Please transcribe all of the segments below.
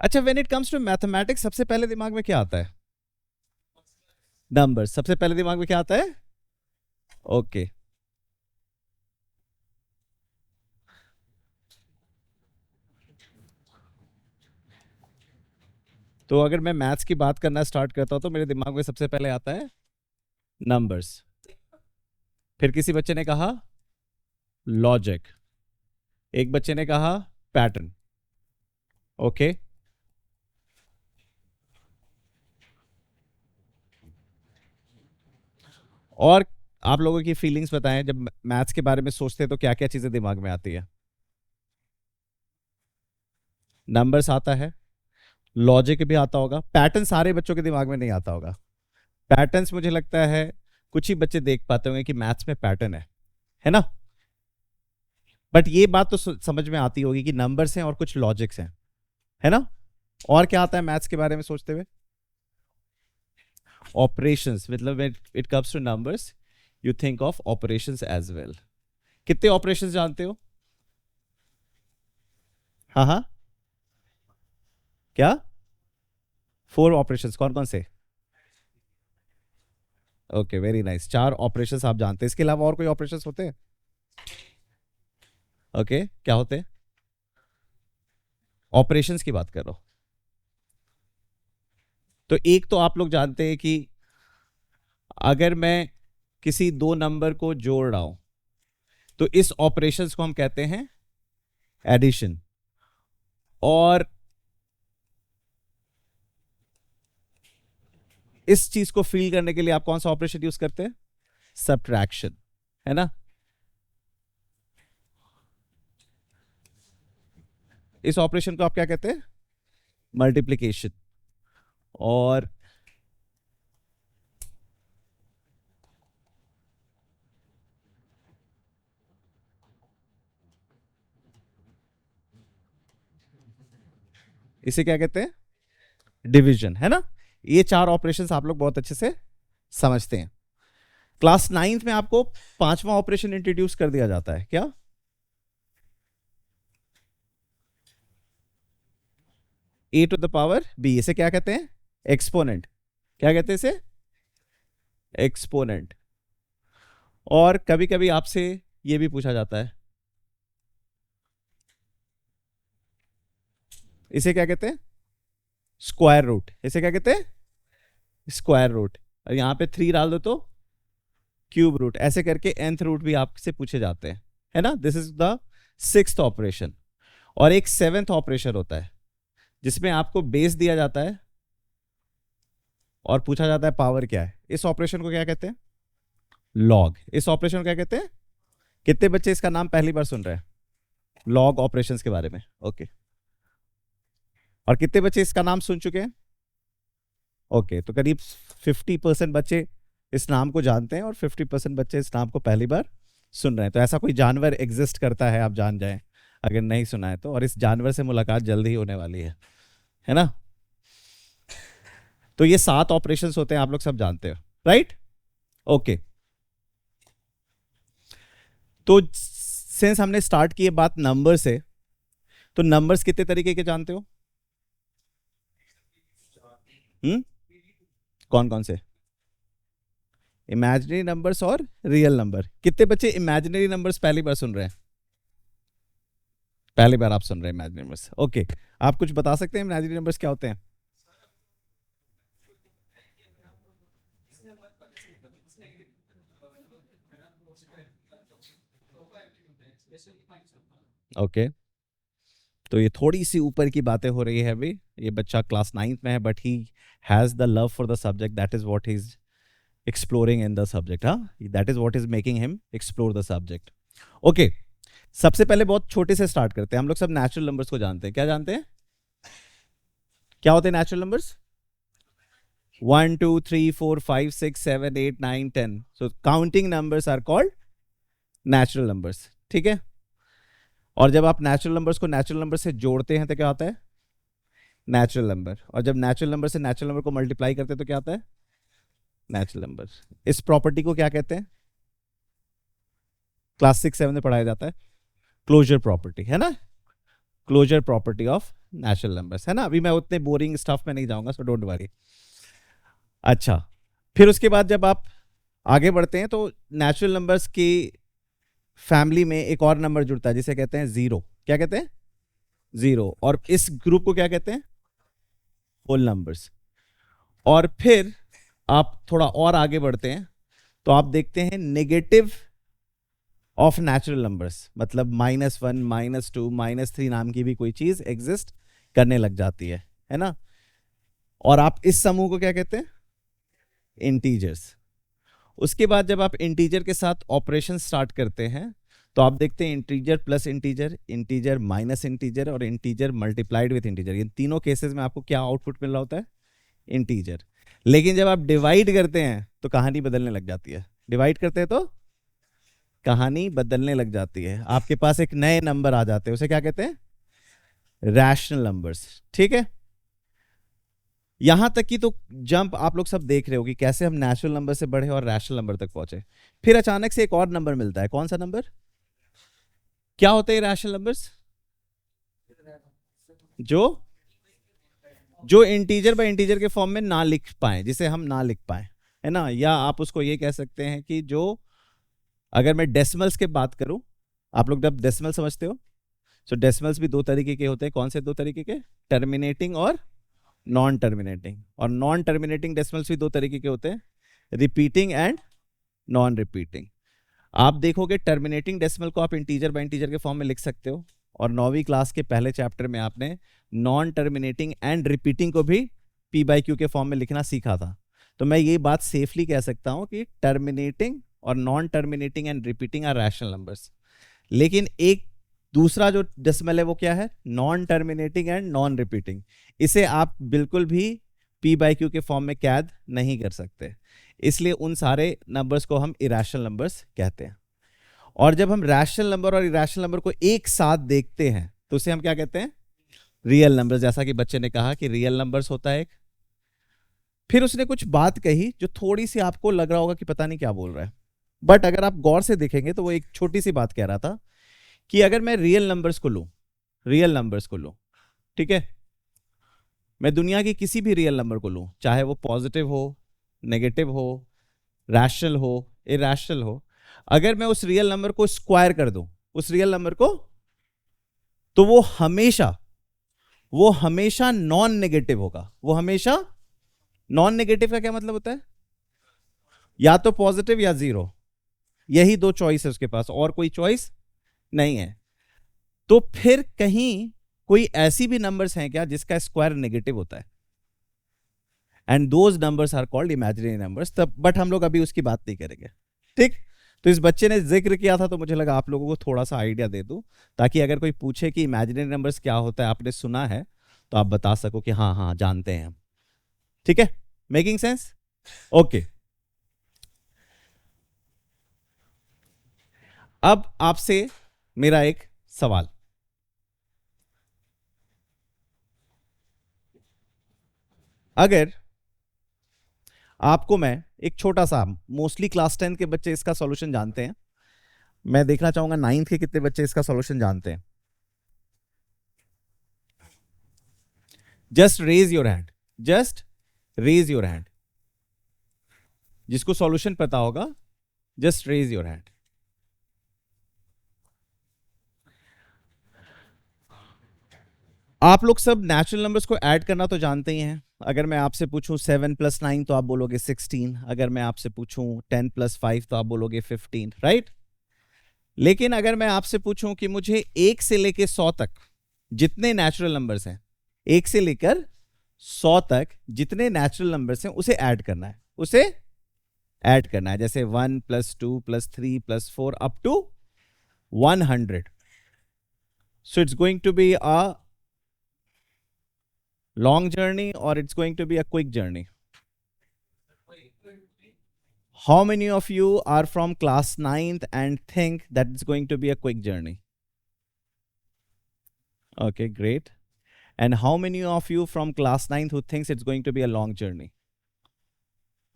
अच्छा, when it comes to mathematics सबसे पहले दिमाग में क्या आता है? नंबर। सबसे पहले दिमाग में क्या आता है? ओके। तो अगर मैं मैथ्स की बात करना स्टार्ट करता हूं तो मेरे दिमाग में सबसे पहले आता है नंबर्स। फिर किसी बच्चे ने कहा लॉजिक, एक बच्चे ने कहा पैटर्न। ओके। और आप लोगों की फीलिंग्स बताएं, जब मैथ्स के बारे में सोचते हैं तो क्या क्या चीजें दिमाग में आती है? नंबर्स आता है, लॉजिक भी आता होगा, पैटर्न सारे बच्चों के दिमाग में नहीं आता होगा। पैटर्न्स मुझे लगता है कुछ ही बच्चे देख पाते होंगे कि मैथ्स में पैटर्न है ना? बट ये बात तो समझ में आती होगी कि नंबर्स हैं और कुछ लॉजिक्स हैं, है ना? और क्या आता है मैथ्स के बारे में सोचते हुए? ऑपरेशंस, मतलब it comes to numbers you think of operations as well. कितने ऑपरेशंस जानते हो? हाँ हाँ, क्या? 4 ऑपरेशंस, कौन कौन से? Okay, very nice. 4 ऑपरेशंस आप जानते हैं। इसके अलावा और कोई ऑपरेशंस होते हैं? ओके, क्या होते हैं? ऑपरेशंस की बात कर रहा हूं। तो एक तो आप लोग जानते हैं कि अगर मैं किसी दो नंबर को जोड़ रहा हूं तो इस ऑपरेशंस को हम कहते हैं एडिशन। और इस चीज को फील करने के लिए आप कौन सा ऑपरेशन यूज करते हैं? सब्ट्रैक्शन, है ना? इस ऑपरेशन को आप क्या कहते हैं? मल्टीप्लीकेशन। और इसे क्या कहते हैं? डिवीजन, है ना? ये 4 ऑपरेशंस आप लोग बहुत अच्छे से समझते हैं। क्लास 9th में आपको 5वां ऑपरेशन इंट्रोड्यूस कर दिया जाता है, क्या? ए टू द पावर बी। इसे क्या कहते हैं? एक्सपोनेंट। क्या कहते हैं इसे? एक्सपोनेंट। और कभी कभी आपसे ये भी पूछा जाता है, इसे क्या कहते हैं? Square root. इसे क्या कहते हैं? Square root. और यहां पे 3 डाल दो तो क्यूब रूट। ऐसे करके nth रूट भी आपसे पूछे जाते हैं, है ना? This is the 6th operation. और एक 7th ऑपरेशन होता है जिसमें आपको बेस दिया जाता है और पूछा जाता है पावर क्या है। इस ऑपरेशन को क्या कहते हैं? लॉग। इस ऑपरेशन को क्या कहते हैं? कितने बच्चे इसका नाम पहली बार सुन रहे हैं, लॉग ऑपरेशंस के बारे में? ओके। और कितने बच्चे इसका नाम सुन चुके हैं? ओके, तो करीब 50% बच्चे इस नाम को जानते हैं और 50% बच्चे इस नाम को पहली बार सुन रहे हैं। तो ऐसा कोई जानवर एग्जिस्ट करता है, आप जान जाएं अगर नहीं सुना है तो। और इस जानवर से मुलाकात जल्दी ही होने वाली है ना? तो ये 7 ऑपरेशंस होते हैं, आप लोग सब जानते हो, राइट? ओके। तो सिंस हमने स्टार्ट की बात नंबर से, तो नंबर्स कितने तरीके के जानते हो? कौन कौन से? इमेजिनरी नंबर्स और रियल नंबर। कितने बच्चे इमेजिनरी नंबर्स पहली बार सुन रहे हैं? पहली बार आप सुन रहे हैं इमेजिनरी नंबर्स। ओके, आप कुछ बता सकते हैं इमेजिनरी नंबर्स क्या होते हैं? ओके, तो ये थोड़ी सी ऊपर की बातें हो रही है अभी। ये बच्चा क्लास 9th में है but he has the love for the subject, that is what he is exploring in the subject. हाँ, that is what is making him explore the subject. Okay, सबसे पहले बहुत छोटे से स्टार्ट करते हैं। हम लोग सब नेचुरल नंबर्स को जानते हैं। क्या जानते हैं? क्या होते हैं natural numbers? 1 2 3 4 5 6 7 8 9 10। So counting numbers are called natural numbers, ठीक है? और जब आप नेचुरल नंबर्स को नेचुरल नंबर से जोड़ते हैं तो क्या आता है? Natural number. और जब नेचुरल नंबर से नेचुरल नंबर को मल्टीप्लाई करते हैं तो क्या आता है? Natural number. इस प्रॉपर्टी को क्या कहते हैं? क्लास 6 7 में पढ़ाया जाता है क्लोजर प्रॉपर्टी, है ना? Closure property of natural numbers, है ना। अभी मैं उतने बोरिंग स्टफ में नहीं जाऊंगा, सो डोंट वरी। अच्छा, फिर उसके बाद जब आप आगे बढ़ते हैं तो नेचुरल नंबर्स की फैमिली में एक और नंबर जुड़ता है जिसे कहते हैं जीरो। क्या कहते हैं? जीरो। और इस ग्रुप को क्या कहते हैं? Whole numbers. और फिर आप थोड़ा और आगे बढ़ते हैं तो आप देखते हैं नेगेटिव ऑफ नेचुरल नंबर्स, मतलब -1, -2, -3 नाम की भी कोई चीज एग्जिस्ट करने लग जाती है ना। और आप इस समूह को क्या कहते हैं? इंटीजर्स। उसके बाद जब आप इंटीजर के साथ ऑपरेशन स्टार्ट करते हैं तो आप देखते हैं integer plus integer, integer minus integer और इंटीजर मल्टीप्लाइड विथ इंटीजर। इन तीनों केसेस में आपको क्या आउटपुट मिल रहा होता है? इंटीजर। लेकिन जब आप डिवाइड करते हैं तो कहानी बदलने लग जाती है। डिवाइड करते हैं तो कहानी बदलने लग जाती है, आपके पास एक नए नंबर आ जाते हैं, उसे क्या कहते हैं? Rational numbers. ठीक है, यहां तक कि तो जंप आप लोग सब देख रहे हो कि कैसे हम नेचुरल नंबर से बढ़े और रैशनल नंबर तक पहुंचे। फिर अचानक से एक और नंबर मिलता है। कौन सा नंबर? क्या होते हैं रैशनल नंबर्स? जो जो इंटीजर बाय इंटीजर के फॉर्म में ना लिख पाए, जिसे हम ना लिख पाए, है ना। या आप उसको ये कह सकते हैं कि जो, अगर मैं डेसिमल्स की बात करूं, आप लोग जब डेसिमल समझते हो, सो डेसिमल्स भी दो तरीके के होते हैं। कौन से दो तरीके के? टर्मिनेटिंग और नॉन टर्मिनेटिंग। और नॉन टर्मिनेटिंग डेसिमल्स भी दो तरीके के होते हैं, रिपीटिंग एंड नॉन रिपीटिंग। आप देखोगे टर्मिनेटिंग डेसिमल को आप इंटीजर बाय इंटीजर के फॉर्म में लिख सकते हो, और 9वीं क्लास के पहले चैप्टर में आपने नॉन टर्मिनेटिंग एंड रिपीटिंग को भी पी बाई क्यू के फॉर्म में लिखना सीखा था। तो मैं ये बात सेफली कह सकता हूं कि टर्मिनेटिंग और non terminating and repeating are rational numbers. लेकिन एक दूसरा जो डेसिमल है वो क्या है? Non terminating and non repeating. इसे आप बिल्कुल भी पी बाई क्यू के फॉर्म में कैद नहीं कर सकते, इसलिए उन सारे नंबर्स को हम इरेशनल नंबर्स कहते हैं। और जब हम रैशनल नंबर और इरेशनल नंबर को एक साथ देखते हैं तो उसे हम क्या कहते हैं? Real numbers. जैसा कि बच्चे ने कहा कि रियल नंबर्स होता है एक। फिर उसने कुछ बात कही जो थोड़ी सी आपको लग रहा होगा कि पता नहीं क्या बोल रहा है, बट अगर आप गौर से देखेंगे तो वो एक छोटी सी बात कह रहा था कि अगर मैं रियल नंबर्स को लूं, रियल नंबर्स को लूं, ठीक है, मैं दुनिया की किसी भी रियल नंबर को लूं, चाहे वो पॉजिटिव हो, नेगेटिव हो, रैशनल हो, इरैशनल हो, अगर मैं उस रियल नंबर को स्क्वायर कर दूं, उस रियल नंबर को, तो वो हमेशा नॉन नेगेटिव होगा। वो हमेशा नॉन नेगेटिव का क्या मतलब होता है? या तो पॉजिटिव या जीरो, यही दो चॉइस है उसके पास, और कोई चॉइस नहीं है। तो फिर कहीं कोई ऐसी भी नंबर्स हैं क्या जिसका स्क्वायर नेगेटिव होता है? And those numbers are called imaginary numbers. तब बट हम लोग अभी उसकी बात नहीं करेंगे, ठीक। तो इस बच्चे ने जिक्र किया था तो मुझे लगा आप लोगों को थोड़ा सा आइडिया दे दूं, ताकि अगर कोई पूछे कि इमेजिनरी नंबर्स क्या होता है, आपने सुना है, तो आप बता सको कि हाँ हाँ जानते हैं हम। ठीक है, मेकिंग सेंस? ओके। अब आपसे मेरा एक सवाल, अगर आपको मैं एक छोटा सा, मोस्टली क्लास 10 के बच्चे इसका सॉल्यूशन जानते हैं, मैं देखना चाहूंगा 9th के कितने बच्चे इसका सॉल्यूशन जानते हैं। Just raise your hand, just raise your hand. जिसको सॉल्यूशन पता होगा, जस्ट रेज योर हैंड। आप लोग सब नेचुरल नंबर्स को ऐड करना तो जानते ही हैं। अगर मैं आपसे पूछूं 7 + 9 तो आप बोलोगे 16, अगर मैं आपसे पूछूं 10 + 5 तो आप बोलोगे 15, राइट। लेकिन अगर मैं आपसे पूछूं कि मुझे 1 से लेकर 100 तक जितने नेचुरल नंबर्स हैं, 1 से लेकर 100 तक जितने नेचुरल नंबर्स हैं उसे ऐड करना है, उसे ऐड करना है, जैसे 1 + 2 + 3 + 4 up to 100। So it's going to be a long journey or it's going to be a quick journey? How many of you are from class 9th and think that it's going to be a quick journey? Okay, great. And how many of you from class 9th who thinks it's going to be a long journey?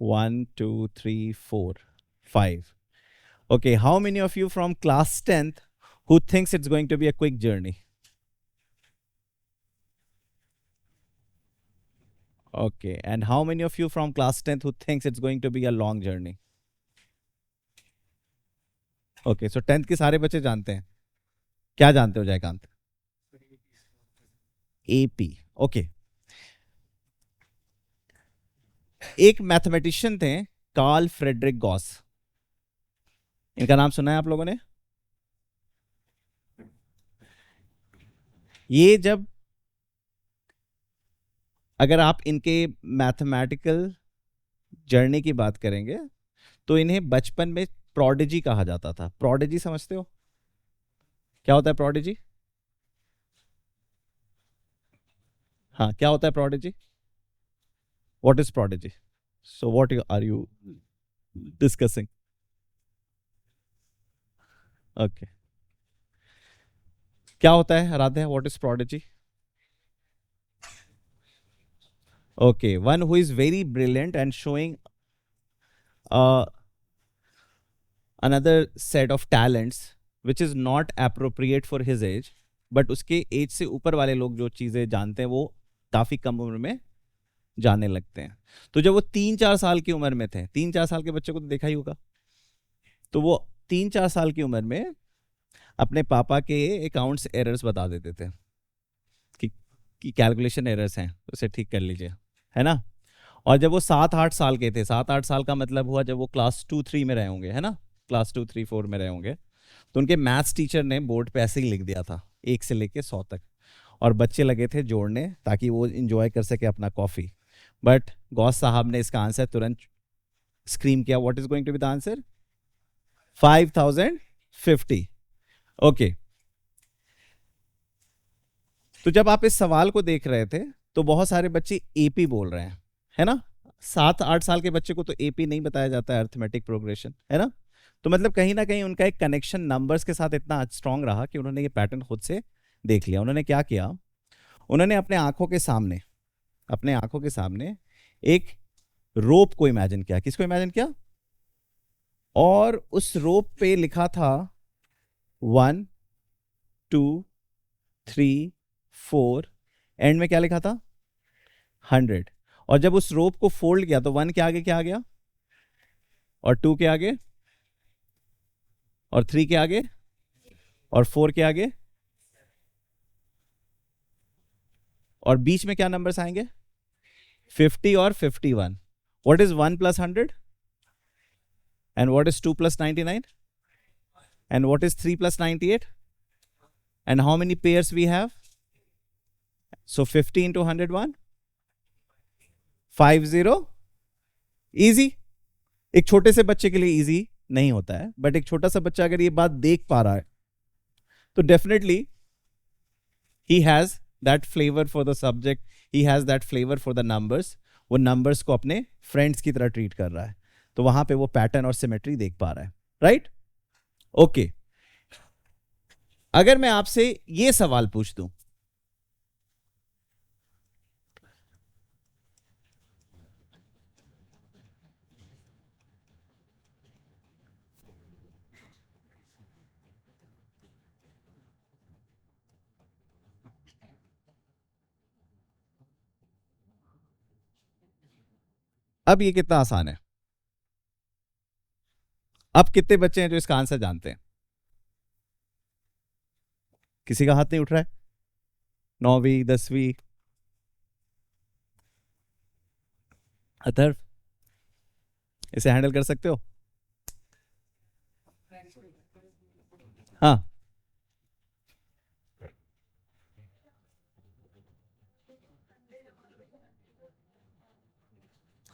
1, 2, 3, 4, 5. Okay, how many of you from class 10th who thinks it's going to be a quick journey? Okay, and how many of you from class 10th who thinks it's going to be a long journey? Okay, so 10th के सारे बच्चे जानते हैं. क्या जानते हो Jaikant? AP. Okay. एक mathematician थे कार्ल फ्रेडरिक गॉस. इनका नाम सुना है आप लोगों ने? ये जब अगर आप इनके मैथमेटिकल जर्नी की बात करेंगे तो इन्हें बचपन में प्रोडिजी कहा जाता था. प्रोडिजी समझते हो क्या होता है प्रोडिजी? हाँ, क्या होता है prodigy? What is prodigy? So what are you discussing? Okay, क्या होता है Aaradhya? What is prodigy? Okay, one who is very brilliant and showing another set of talents which is not appropriate for his age, but उसके as से ऊपर वाले लोग जो चीज़ें जानते हैं वो काफ़ी कम उम्र में जानने लगते हैं. तो जब वो 3-4 साल की उम्र में थे, 3-4 साल के बच्चे को तो देखा ही होगा, तो वो 3-4 साल की उम्र में अपने पापा के अकाउंट्स एरर्स बता देते थे कि कैलकुलेशन एरर्स हैं, उसे ठीक कर लीजिए, है ना. और जब वो 7-8 साल के थे, 7-8 साल का मतलब हुआ जब वो क्लास 2-3 में रहे होंगे, है ना, क्लास 2-3-4 में रहे होंगे, तो उनके मैथ्स टीचर ने बोर्ड पे ऐसे ही लिख दिया था 1 से लेके 100 तक, और बच्चे लगे थे जोड़ने ताकि वो इंजॉय कर सके अपना कॉफ़ी. बट गॉस साहब ने इसका आंसर तुरंत स्क्रीम किया. What is going to be the answer? 5050. Okay, तो जब आप इस सवाल को देख रहे थे तो बहुत सारे बच्चे एपी बोल रहे हैं, है ना. 7-8 साल के बच्चे को तो एपी नहीं बताया जाता है, अर्थमेटिक प्रोग्रेशन, है ना. तो मतलब कहीं ना कहीं उनका एक कनेक्शन नंबर्स के साथ इतना स्ट्रांग रहा कि उन्होंने ये पैटर्न खुद से देख लिया. उन्होंने क्या किया? उन्होंने अपने आंखों के सामने एक रोप को इमेजिन किया. किसको इमेजिन किया? और उस रोप पे लिखा था 1 2 3 4, एंड में क्या लिखा था? 100. और जब उस रोप को फोल्ड किया तो 1 के आगे क्या आ गया, और 2 के आगे, और 3 के आगे, और 4 के आगे, और बीच में क्या नंबर्स आएंगे? 50 और 51. What is 1 plus 100? And what is 2 plus 99? And what is 3 plus 98? And how many pairs we have? So 50 into 101? 50. Easy. एक छोटे से बच्चे के लिए इजी नहीं होता है, बट एक छोटा सा बच्चा अगर ये बात देख पा रहा है तो definitely he has that flavour for the subject, he has that flavour for the numbers. वो नंबर्स को अपने फ्रेंड्स की तरह ट्रीट कर रहा है, तो वहां पे वो पैटर्न और सिमेट्री देख पा रहा है. राइट? ओके, अगर मैं आपसे ये सवाल पूछ दूं, अब ये कितना आसान है. अब कितने बच्चे हैं जो इसका आंसर जानते हैं? किसी का हाथ नहीं उठ रहा है? 9वीं 10वीं? अथर्व, इसे हैंडल कर सकते हो? हाँ,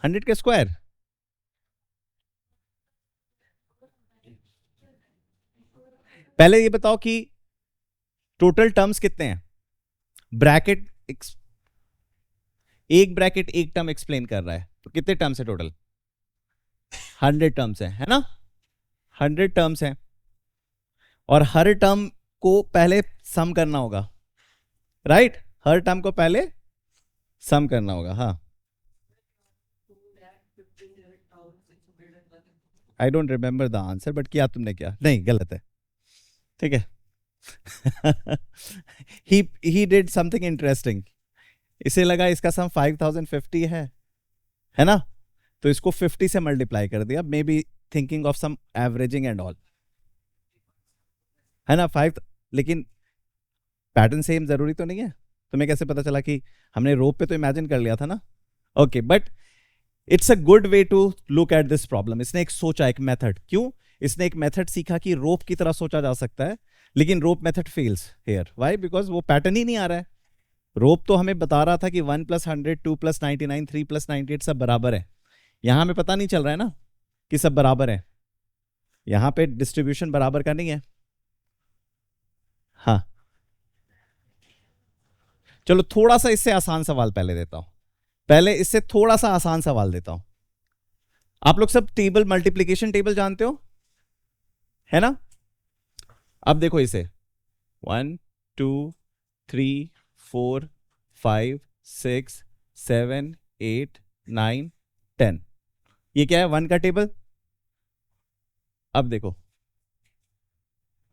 100 के स्क्वायर? पहले ये बताओ कि टोटल टर्म्स कितने हैं. ब्रैकेट, एक ब्रैकेट एक टर्म एक्सप्लेन कर रहा है, तो कितने टर्म्स है टोटल? 100 टर्म्स है ना. 100 टर्म्स हैं, और हर टर्म को पहले सम करना होगा. राइट? हर टर्म को पहले सम करना होगा. हाँ, I don't remember the answer, but किया तुमने क्या? नहीं, गलत है. ठीक है. he did something interesting. इसे लगा इसका सम 5050 है ना, तो इसको 50 से मल्टीप्लाई कर दिया, maybe thinking of some averaging and all, है ना 5। लेकिन पैटर्न सेम जरूरी तो नहीं है, तुम्हें कैसे पता चला कि हमने रोप पे तो इमेजिन कर लिया था ना। Okay, but it's a good way to look at this problem. इसने एक सोचा, एक मेथड, क्यों इसने एक मेथड सीखा कि रोप की तरह सोचा जा सकता है, लेकिन rope method fails here. Why? Because वो पैटर्न ही नहीं आ रहा है। रोप तो हमें बता रहा था कि 1+100, 2+99, 3+98 सब बराबर है। यहां हमें पता नहीं चल रहा है ना कि सब बराबर है, यहां पे डिस्ट्रीब्यूशन बराबर का नहीं है। हाँ, चलो थोड़ा सा इससे आसान सवाल पहले देता हूं, पहले इससे थोड़ा सा आसान सवाल देता हूं। आप लोग सब टेबल, मल्टीप्लीकेशन टेबल जानते हो, है ना? अब देखो इसे, 1 2 3 4 5 6 7 8 9 10, ये क्या है? 1 का टेबल। अब देखो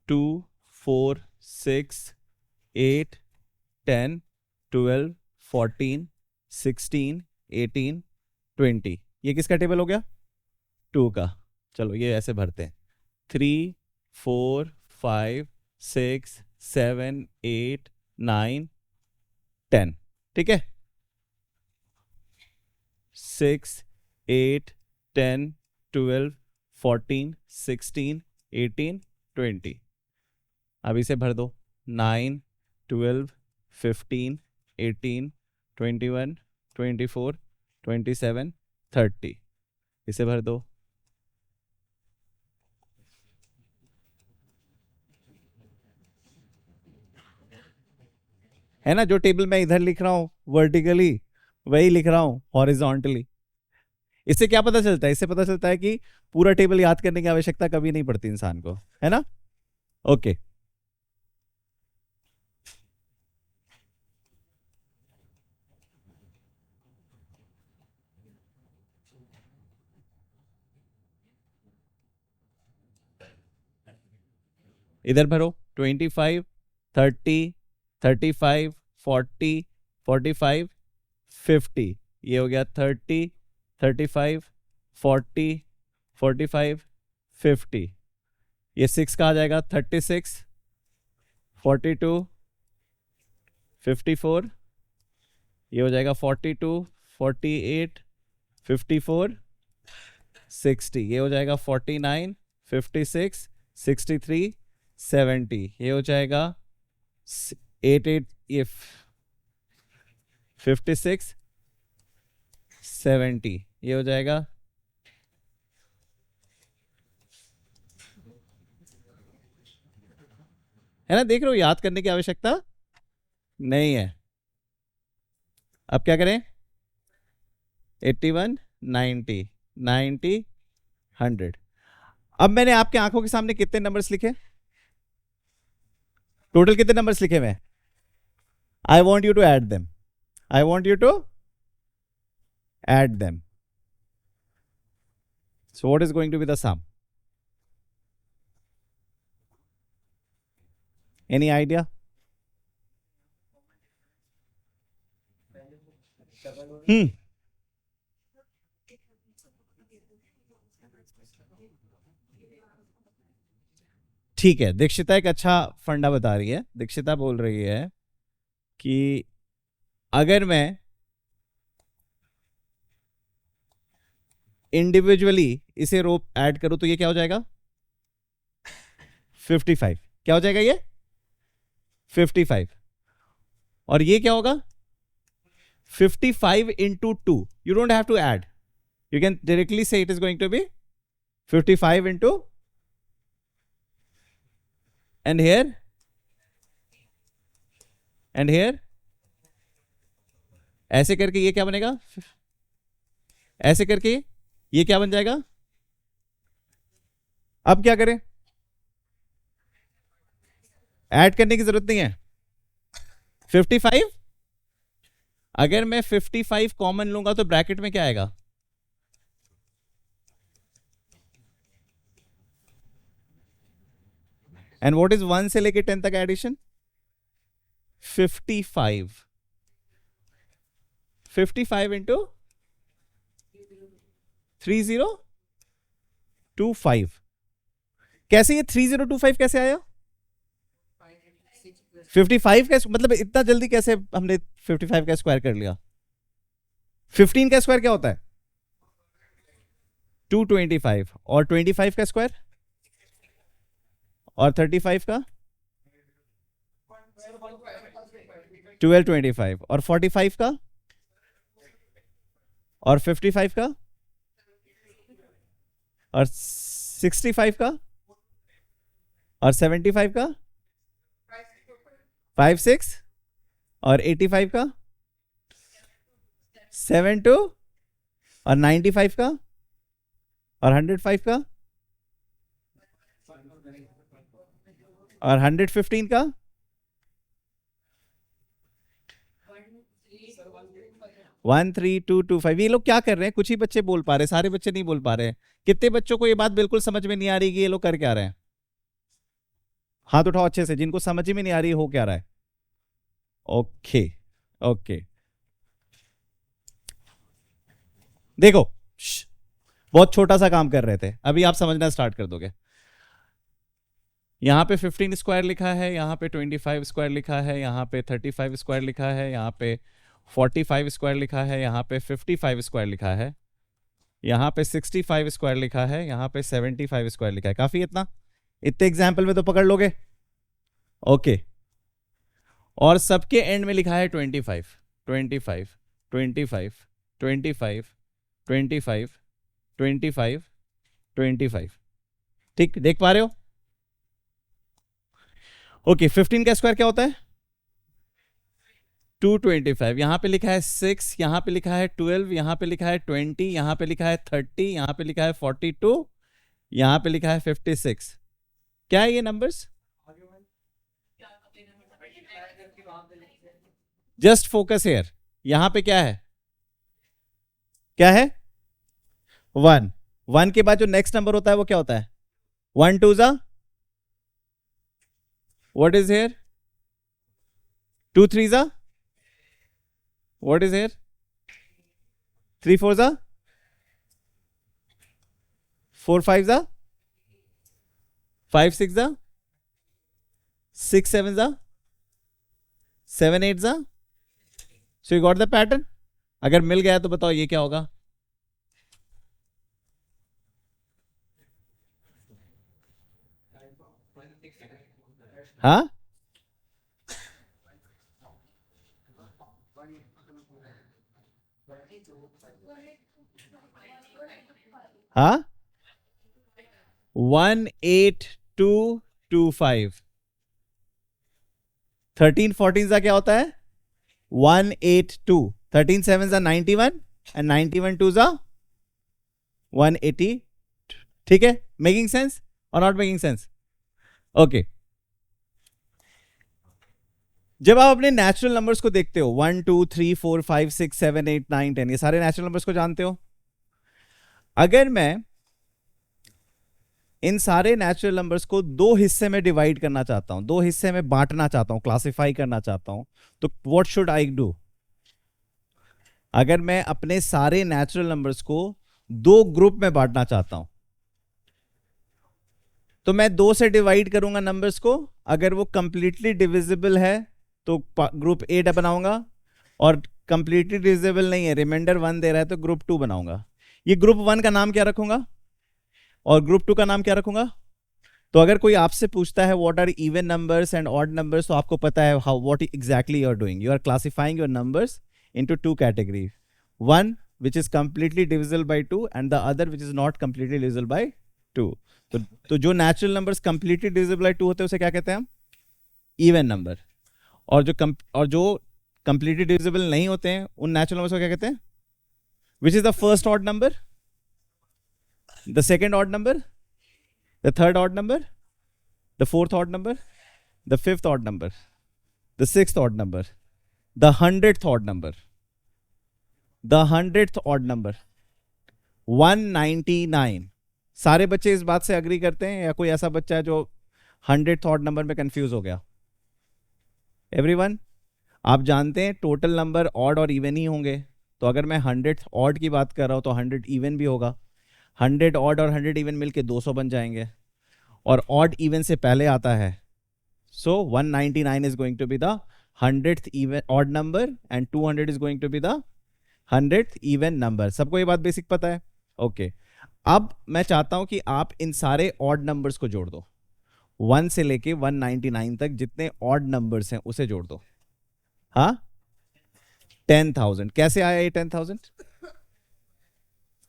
2 4 6 8 10 12 14 16 18 20, ये किसका टेबल हो गया? 2 का। चलो ये ऐसे भरते हैं, 3 4 5 6 7 8 9 10, ठीक है? 6 8 10 12 14 16 18 20, अब इसे भर दो, 9 12 15 18 21 24 27 30, इसे भर दो। है ना, जो टेबल मैं इधर लिख रहा हूं वर्टिकली, वही लिख रहा हूं हॉरिजॉन्टली। इससे क्या पता चलता है? इससे पता चलता है कि पूरा टेबल याद करने की आवश्यकता कभी नहीं पड़ती इंसान को, है ना? ओके, इधर भरो, 25 30 35 40 45 50, ये हो गया 30 35 40 45 50, ये 6 का आ जाएगा, 36 42 54, ये हो जाएगा 42 48 54 60, ये हो जाएगा 49 56 63 70, ये हो जाएगा 88, ये 56 70, ये हो जाएगा, है ना? देख रहे हो, याद करने की आवश्यकता नहीं है। अब क्या करें? 81 90 90 100। अब मैंने आपके आंखों के सामने कितने नंबर्स लिखे? टोटल कितने नंबर्स लिखे हुए? I want you to add them, I want you to add them. So what is going to be the sum? Any idea? ठीक है, दीक्षिता एक अच्छा फंडा बता रही है। दीक्षिता बोल रही है कि अगर मैं इंडिविजुअली इसे रो ऐड करूं तो ये क्या हो जाएगा? 55। क्या हो जाएगा ये? 55। और ये क्या होगा? 55 into 2. You don't have to add. You can directly say it is going to be 55 into, and here, and here, ऐसे करके ये क्या बनेगा? ऐसे करके ये क्या बन जाएगा? अब क्या करें? ऐड करने की जरूरत नहीं है। 55, अगर मैं 55 कॉमन लूंगा तो ब्रैकेट में क्या आएगा? एंड व्हाट इज 1 से लेके 10 तक एडिशन? 55। 55 इंटू 3025। कैसे ये 3025 कैसे आया? 55 का मतलब इतना जल्दी कैसे हमने 55 का स्क्वायर कर लिया? 15 का स्क्वायर क्या होता है? 225। और 25 का स्क्वायर? और 35 का? 1225। और 45 का? और 55 का? और 65 का? और 75 का? 56? और 85 का? 72? और 95 का? और 105 का? और 115 का? 13225। ये लोग क्या कर रहे हैं? कुछ ही बच्चे बोल पा रहे हैं, सारे बच्चे नहीं बोल पा रहे हैं। कितने बच्चों को ये बात बिल्कुल समझ में नहीं आ रही कि ये लोग कर क्या रहे हैं? हाथ उठाओ अच्छे से, जिनको समझ में नहीं आ रही हो क्या रहा है। ओके ओके, देखो बहुत छोटा सा काम कर रहे थे, अभी आप समझना स्टार्ट कर दोगे। यहां पे 15 स्क्वायर लिखा है, यहां पे 25 स्क्वायर लिखा है, यहां पे 35 स्क्वायर लिखा है, यहां पे 45 स्क्वायर लिखा है, यहां पे 55 स्क्वायर लिखा है, यहां पे 65 स्क्वायर लिखा है, यहां पे 75 स्क्वायर लिखा है। काफी इतना? इतने एग्जाम्पल में तो पकड़ लोगे। ओके, और सबके एंड में लिखा है 25 25 25 25 25 25 25। ठीक, देख पा रहे हो? ओके, 15 का स्क्वायर क्या होता है? 225। यहां पे लिखा है 6, यहां पे लिखा है 12, यहां पे लिखा है 20, यहां पे लिखा है 30, यहां पे लिखा है 42, यहां पे लिखा है 56। क्या है ये नंबर्स? Just focus hair. यहां पे क्या है? क्या है? 1। 1 के बाद जो नेक्स्ट नंबर होता है वो क्या होता है? 1 2 जा, व्हाट इज हेयर? 2 3 जा, व्हाट इज हेयर? 3 4 जा, 4 5 जा, 5 6 जा, 6 7 जा, 7 8 जा। So you got the pattern? अगर मिल गया तो बताओ ये क्या होगा? हाँ, हाँ, 18225। 13 14 का क्या होता है? 182। 13 7 जा 91 एंड 91 2 जा 180। ठीक है, मेकिंग सेंस और नॉट मेकिंग सेंस? ओके, जब आप अपने नेचुरल नंबर्स को देखते हो 1 2 3 4 5 6 7 8 9 10, ये सारे नेचुरल नंबर्स को जानते हो। अगर मैं इन सारे नेचुरल नंबर्स को दो हिस्से में डिवाइड करना चाहता हूं, दो हिस्से में बांटना चाहता हूं, क्लासिफाई करना चाहता हूं, तो व्हाट शुड आई डू? अगर मैं अपने सारे नेचुरल नंबर्स को दो ग्रुप में बांटना चाहता हूं, तो मैं 2 से डिवाइड करूंगा नंबर्स को। अगर वो कंप्लीटली डिविजिबल है तो ग्रुप ए बनाऊंगा, और कंप्लीटली डिविजिबल नहीं है, रिमाइंडर 1 दे रहा है, तो ग्रुप 2 बनाऊंगा। ये ग्रुप 1 का नाम क्या रखूंगा और ग्रुप 2 का नाम क्या रखूंगा? तो अगर कोई आपसे पूछता है what are even numbers and odd numbers, तो आपको पता है how what exactly you are doing. You are classifying your numbers into 2 categories, one which is completely divisible by 2 and the other which is not completely divisible by 2। तो जो natural numbers completely divisible by 2 होते हैं उसे क्या कहते हैं हम? Even number. और जो कंप्लीटली डिविजिबल नहीं होते हैं उन नेचुरल नंबर्स को क्या कहते हैं? Which is the first odd number, the second odd number, the third odd number, the fourth odd number, the fifth odd number, the sixth odd number, the 100th odd number, the 100th odd number, 199। सारे बच्चे इस बात से agree करते हैं या कोई ऐसा बच्चा है जो 100th odd number में कंफ्यूज हो गया? एवरीवन, आप जानते हैं टोटल नंबर ऑड और इवन ही होंगे, तो अगर मैं 100 ऑड की बात कर रहा हूँ तो 100 इवन भी होगा, 100 ऑड और 100 इवन मिलके 200 बन जाएंगे, और ऑड इवन से पहले आता है, so 199 is going to be the 100th even odd number and 200 is going to be the 100th even number. सबको ये बात बेसिक पता है? ओके अब मैं चाहता हूं कि आप इन सारे ऑड नंबर्स को जोड़ दो, 1 से लेके 199 तक जितने ऑड नंबर्स हैं उसे जोड़ दो। हाँ 10,000। कैसे आया ये 10,000?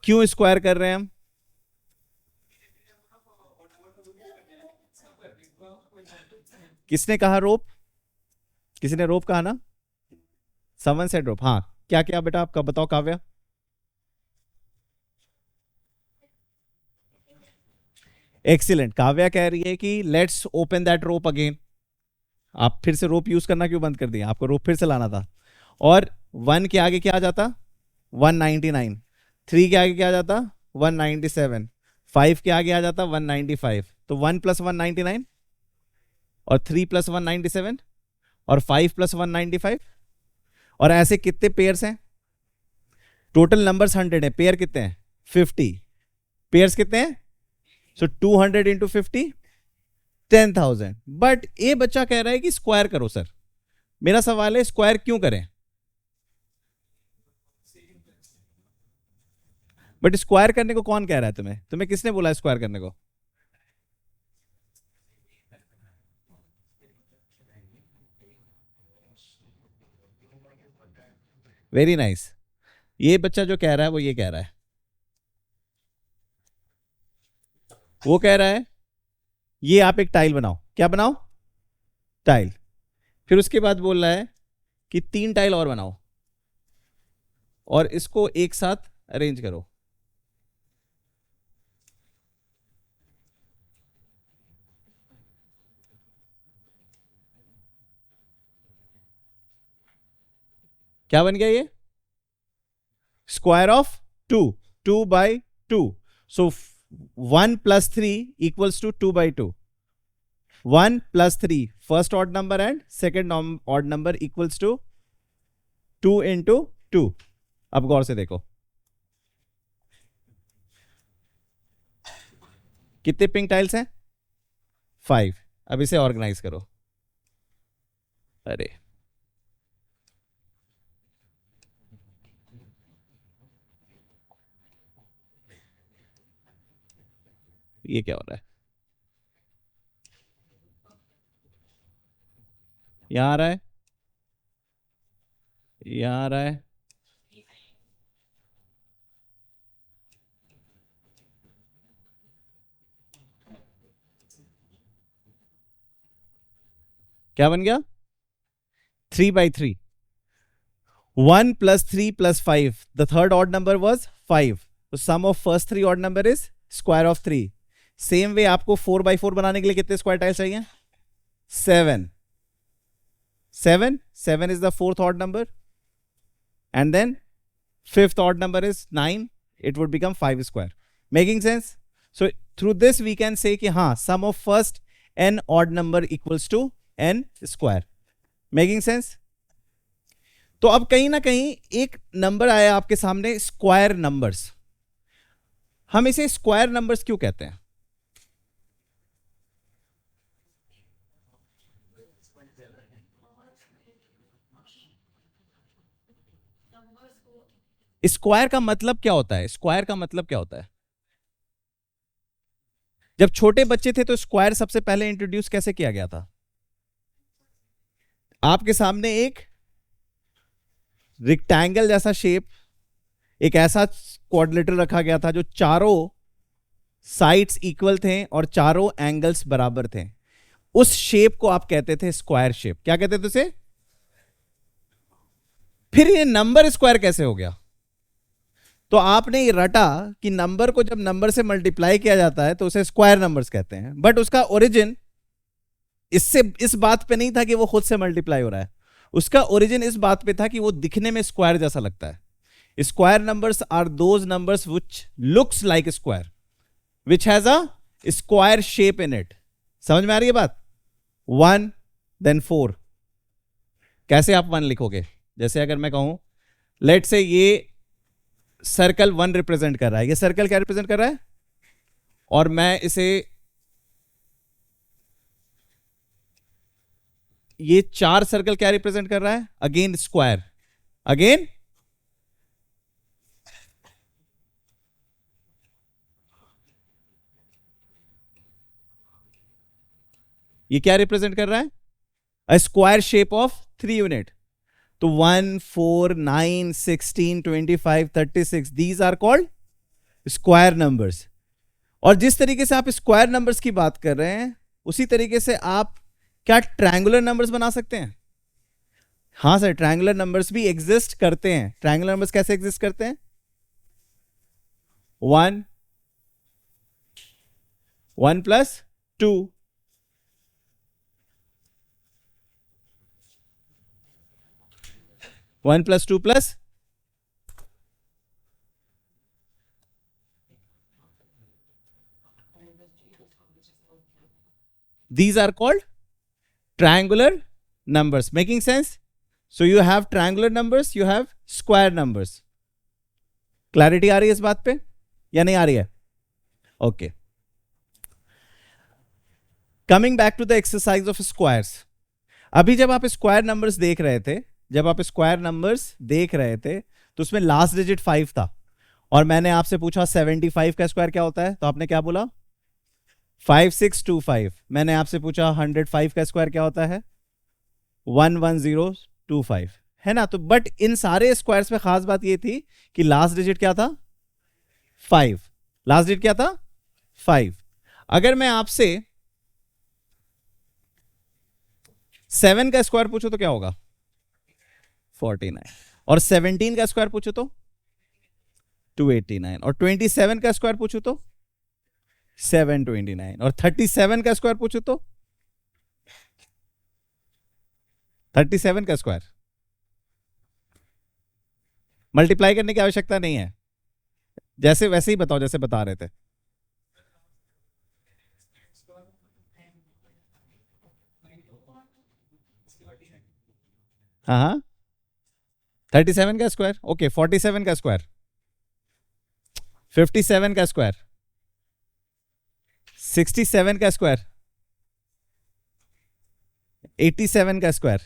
क्यों स्क्वायर कर रहे हैं हम? किसने कहा रोप? किसी ने रोप कहा ना? समवन सेड रोप। हाँ क्या क्या बेटा आपका बताओ काव्या। एक्सीलेंट। काव्या कह रही है कि let's open that rope again. आप फिर से रोप यूज करना क्यों बंद कर दिया? आपको रोप फिर से लाना था। और 1 के आगे क्या आ जाता? 199। 3 के आगे क्या आ जाता? 197। 5 के आगे आ जाता 195। तो 1 + 199 और 3 + 197 और 5 + 195, और ऐसे कितने पेयर्स हैं? टोटल नंबर्स 100 है, पेयर कितने हैं? 50। पेयर्स कितने हैं? सो 200 इंटू 50 10,000। बट ये बच्चा कह रहा है कि स्क्वायर करो सर। मेरा सवाल है स्क्वायर क्यों करें? बट स्क्वायर करने को कौन कह रहा है तुम्हें? तुम्हें किसने बोला स्क्वायर करने को? Very nice. ये बच्चा जो कह रहा है वो ये कह रहा है, वो कह रहा है ये आप एक टाइल बनाओ। क्या बनाओ? टाइल। फिर उसके बाद बोल रहा है कि 3 टाइल और बनाओ और इसको एक साथ अरेंज करो। क्या बन गया ये? Square of 2, 2/2। So 1 + 3 = 2/2। 1 + 3 first odd number and second odd number equals to 2 × 2। अब गौर से देखो कितने पिंक टाइल्स हैं? 5। अब इसे ऑर्गेनाइज करो। अरे ये क्या हो रहा है? यहां आ रहा है, यहां आ रहा है, क्या बन गया? 3/3। 1 + 3 + 5, the third odd number was 5, so sum of first 3 odd number is square of 3। Same way आपको 4/4 बनाने के लिए कितने स्क्वायर टाइल्स चाहिए? 7। 7 is the fourth odd number, and then fifth odd number is 9, it would become 5 square। Making sense? So through this we can say कि हाँ sum of first n odd number equals to n square। Making sense? तो अब कहीं ना कहीं एक number आया आपके सामने, स्क्वायर नंबर्स। हम इसे स्क्वायर नंबर्स क्यों कहते हैं? स्क्वायर का मतलब क्या होता है? स्क्वायर का मतलब क्या होता है? जब छोटे बच्चे थे तो स्क्वायर सबसे पहले इंट्रोड्यूस कैसे किया गया था? आपके सामने एक रेक्टेंगल जैसा शेप, एक ऐसा क्वाड्रिलेटरल रखा गया था जो चारों साइड्स इक्वल थे और चारों एंगल्स बराबर थे। उस शेप को आप कहते थे स्क्वायर शेप। क्या कहते थे उसे? फिर ये नंबर स्क्वायर कैसे हो गया? तो आपने ये रटा कि नंबर को जब नंबर से मल्टीप्लाई किया जाता है तो उसे स्क्वायर नंबर्स कहते हैं, बट उसका ओरिजिन इससे इस बात पे नहीं था कि वो खुद से मल्टीप्लाई हो रहा है। उसका ओरिजिन इस बात पे था कि वो दिखने में स्क्वायर जैसा लगता है। Square numbers are those numbers which looks like square, which has a square shape in it. समझ में आ रही है बात? 1 then 4। कैसे आप 1 लिखोगे? जैसे अगर मैं कहूं लेट से ये सर्कल 1 रिप्रेजेंट कर रहा है, ये सर्कल क्या रिप्रेजेंट कर रहा है, और मैं इसे ये 4 सर्कल क्या रिप्रेजेंट कर रहा है, अगेन स्क्वायर, अगेन ये क्या रिप्रेजेंट कर रहा है, a square shape of 3 unit. तो 1 4 9 16 25 36 these are called square numbers. और जिस तरीके से आप स्क्वायर नंबर्स की बात कर रहे हैं उसी तरीके से आप क्या ट्रायंगुलर नंबर्स बना सकते हैं? हाँ सर, ट्रायंगुलर नंबर्स भी एग्जिस्ट करते हैं। ट्रायंगुलर नंबर्स कैसे एग्जिस्ट करते हैं? 1 1 plus 2 1 plus 2 plus these are called triangular numbers. Making sense? So you have triangular numbers, you have square numbers. Clarity आ रही है इस बात पे या नहीं आ रही है? Okay. Coming back to the exercise of squares. अभी जब आप स्क्वायर नंबर्स देख रहे थे, तो उसमें लास्ट डिजिट 5 था और मैंने आपसे पूछा 75 का स्क्वायर क्या होता है, तो आपने क्या बोला? 5625। मैंने आपसे पूछा 105 का स्क्वायर क्या होता है? 11025, है ना? तो बट इन सारे स्क्वायर्स में खास बात ये थी कि लास्ट डिजिट क्या था? 5। लास्ट डिजिट क्या था? 5। अगर मैं आपसे 7 का स्क्वायर पूछो तो क्या होगा? 49। और 17 का स्क्वायर पूछो तो 289। और 27 का स्क्वायर पूछो तो 729। और 37 का स्क्वायर पूछो तो 37 का स्क्वायर मल्टीप्लाई करने की आवश्यकता नहीं है, जैसे वैसे ही बताओ जैसे बता रहे थे। हाँ हाँ, 37 का स्क्वायर, ओके। 47 का स्क्वायर, 57 का स्क्वायर, 67 का स्क्वायर, 87 का स्क्वायर,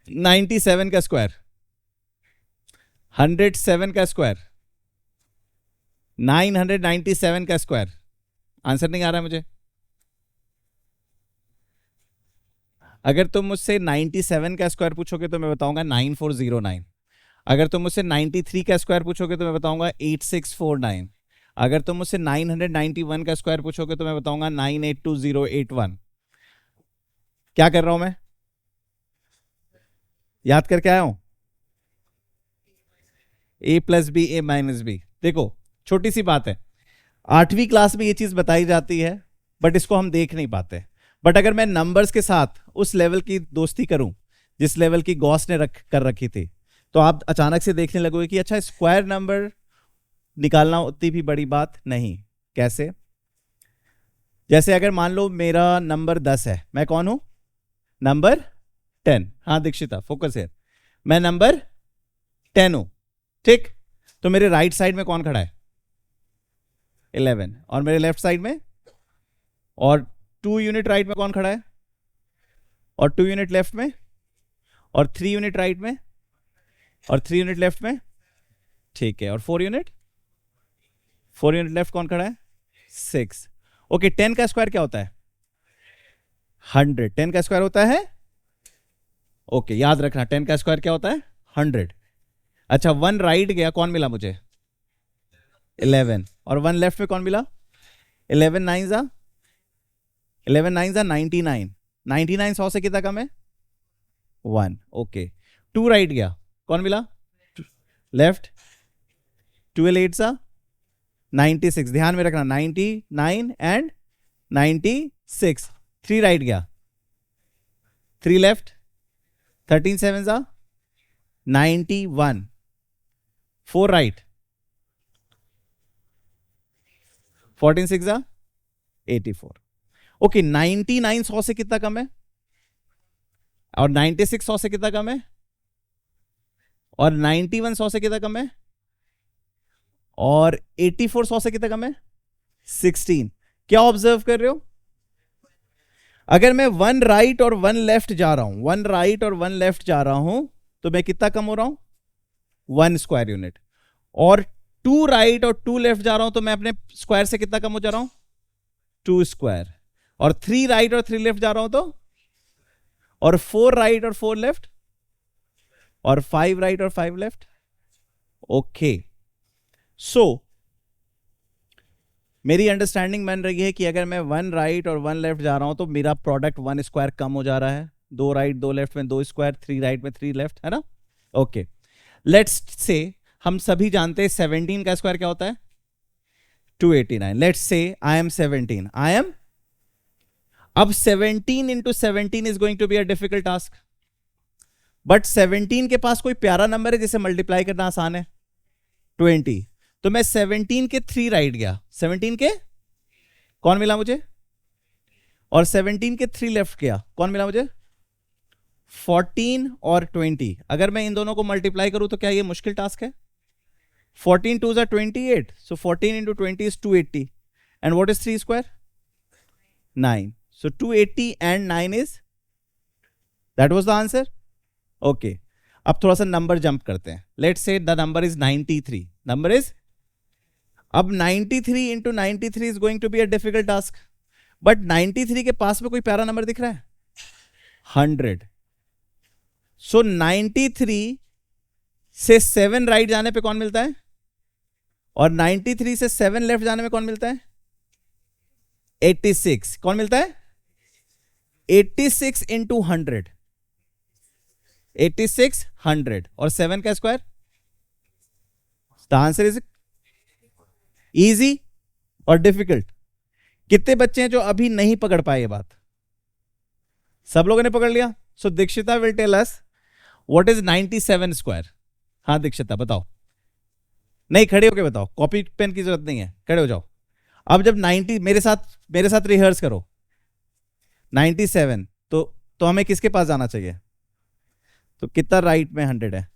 97 का स्क्वायर, 107 का स्क्वायर, 997 का स्क्वायर। आंसर नहीं आ रहा है मुझे। अगर तुम मुझसे 97 का स्क्वायर पूछोगे तो मैं बताऊंगा 9409। अगर तुम मुझसे 93 का स्क्वायर पूछोगे तो मैं बताऊंगा 8649। अगर तुम मुझसे 991 का स्क्वायर पूछोगे तो मैं बताऊंगा 982081। क्या कर रहा हूं मैं? याद करके आया हूं। a plus b a minus b. देखो छोटी सी बात है, 8वीं क्लास में ये चीज बताई जाती है बट इसको हम देख नहीं पाते। बट अगर मैं नंबर्स के साथ उस लेवल की दोस्ती करूं जिस लेवल की गॉस ने कर रखी थी, तो आप अचानक से देखने लगोगे कि अच्छा स्क्वायर नंबर निकालना उतनी भी बड़ी बात नहीं। कैसे? जैसे अगर मान लो मेरा नंबर 10 है, मैं कौन हूं? नंबर 10। हाँ दीक्षिता फोकस है, मैं नंबर 10 हूं, ठीक। तो मेरे राइट साइड में कौन खड़ा है? 11। और मेरे लेफ्ट साइड में, और 2 यूनिट राइट में कौन खड़ा है? और 2 यूनिट लेफ्ट में, और 3 यूनिट राइट में, और 3 यूनिट लेफ्ट में, ठीक है। और 4 यूनिट लेफ्ट कौन खड़ा है? 6। ओके, 10 का स्क्वायर क्या होता है? 100। 10 का स्क्वायर होता है, ओके याद रखना, 10 का स्क्वायर क्या होता है? 100। अच्छा 1 राइट गया, कौन मिला मुझे? 11। और 1 लेफ्ट में कौन मिला? 11 9 जा 99। 99 100 से कितना कम है? 1। ओके 2 राइट गया, कौन मिला? लेफ्ट। 12 8 सा 96। ध्यान में रखना 99 एंड 96। 3 राइट गया, 3 लेफ्ट। 13 7 सा 91। 4 राइट, 14 6 सा 84। ओके 99 100 से कितना कम है? और 96 100 से कितना कम है? और 91 100 से कितना कम है, और 84 100 से कितना कम है, 16। क्या ऑब्जर्व कर रहे हो, अगर मैं 1 राइट और 1 लेफ्ट जा रहा हूं, 1 राइट और 1 लेफ्ट जा रहा हूं, तो मैं कितना कम हो रहा हूं, 1 स्क्वायर यूनिट। और 2 राइट और 2 लेफ्ट जा रहा हूं, तो मैं अपने स्क्वायर से कितना कम हो जा रहा हूं, 2 स्क्वायर। और 3 राइट और 3 लेफ्ट जा रहा हूं तो, और 4 राइट और 4 लेफ्ट, और 5 राइट और 5 लेफ्ट। ओके, सो मेरी अंडरस्टैंडिंग बन रही है कि अगर मैं 1 राइट और 1 लेफ्ट जा रहा हूं तो मेरा प्रोडक्ट 1 स्क्वायर कम हो जा रहा है, 2 राइट 2 लेफ्ट में 2 स्क्वायर, 3 राइट में 3 लेफ्ट, है ना। ओके, लेट्स से हम सभी जानते हैं 17 का स्क्वायर क्या होता है, 289। Let's say I am 17, I am, अब 17 into 17 is going to be a difficult task, but 17 के पास कोई प्यारा नंबर है जिसे मल्टीप्लाई करना आसान है, 20। तो मैं 17 के 3 राइट गया, 17 के कौन मिला मुझे, और 17 के 3 लेफ्ट गया, कौन मिला मुझे, 14 और 20। अगर मैं इन दोनों को मल्टीप्लाई करूं तो क्या ये मुश्किल टास्क है, 14 2s are 28, so 14 into 20 is 280, and what is 3 square, 9, so 280 and 9 is, that was the answer. Okay, अब थोड़ा सा नंबर जंप करते हैं, let's say the number is 93, number is, अब 93 into 93 is going to be a difficult task, but 93 के पास में कोई प्यारा नंबर दिख रहा है, 100। so 93 से 7 राइट जाने पे कौन मिलता है, और 93 से 7 लेफ्ट जाने में कौन मिलता है, 86। कौन मिलता है, 86 इंटू 100, 86 100, और 7 का square. The answer is easy और डिफिकल्ट। कितने बच्चे हैं जो अभी नहीं पकड़ पाए ये बात, सब लोगों ने पकड़ लिया। So Dikshita will tell us what is 97 square. हाँ दीक्षिता बताओ, नहीं खड़े होके बताओ, कॉपी पेन की जरूरत नहीं है, खड़े हो जाओ। अब जब 90, मेरे साथ रिहर्स करो, 97, तो हमें किसके पास जाना चाहिए, तो कितना राइट में 100 है,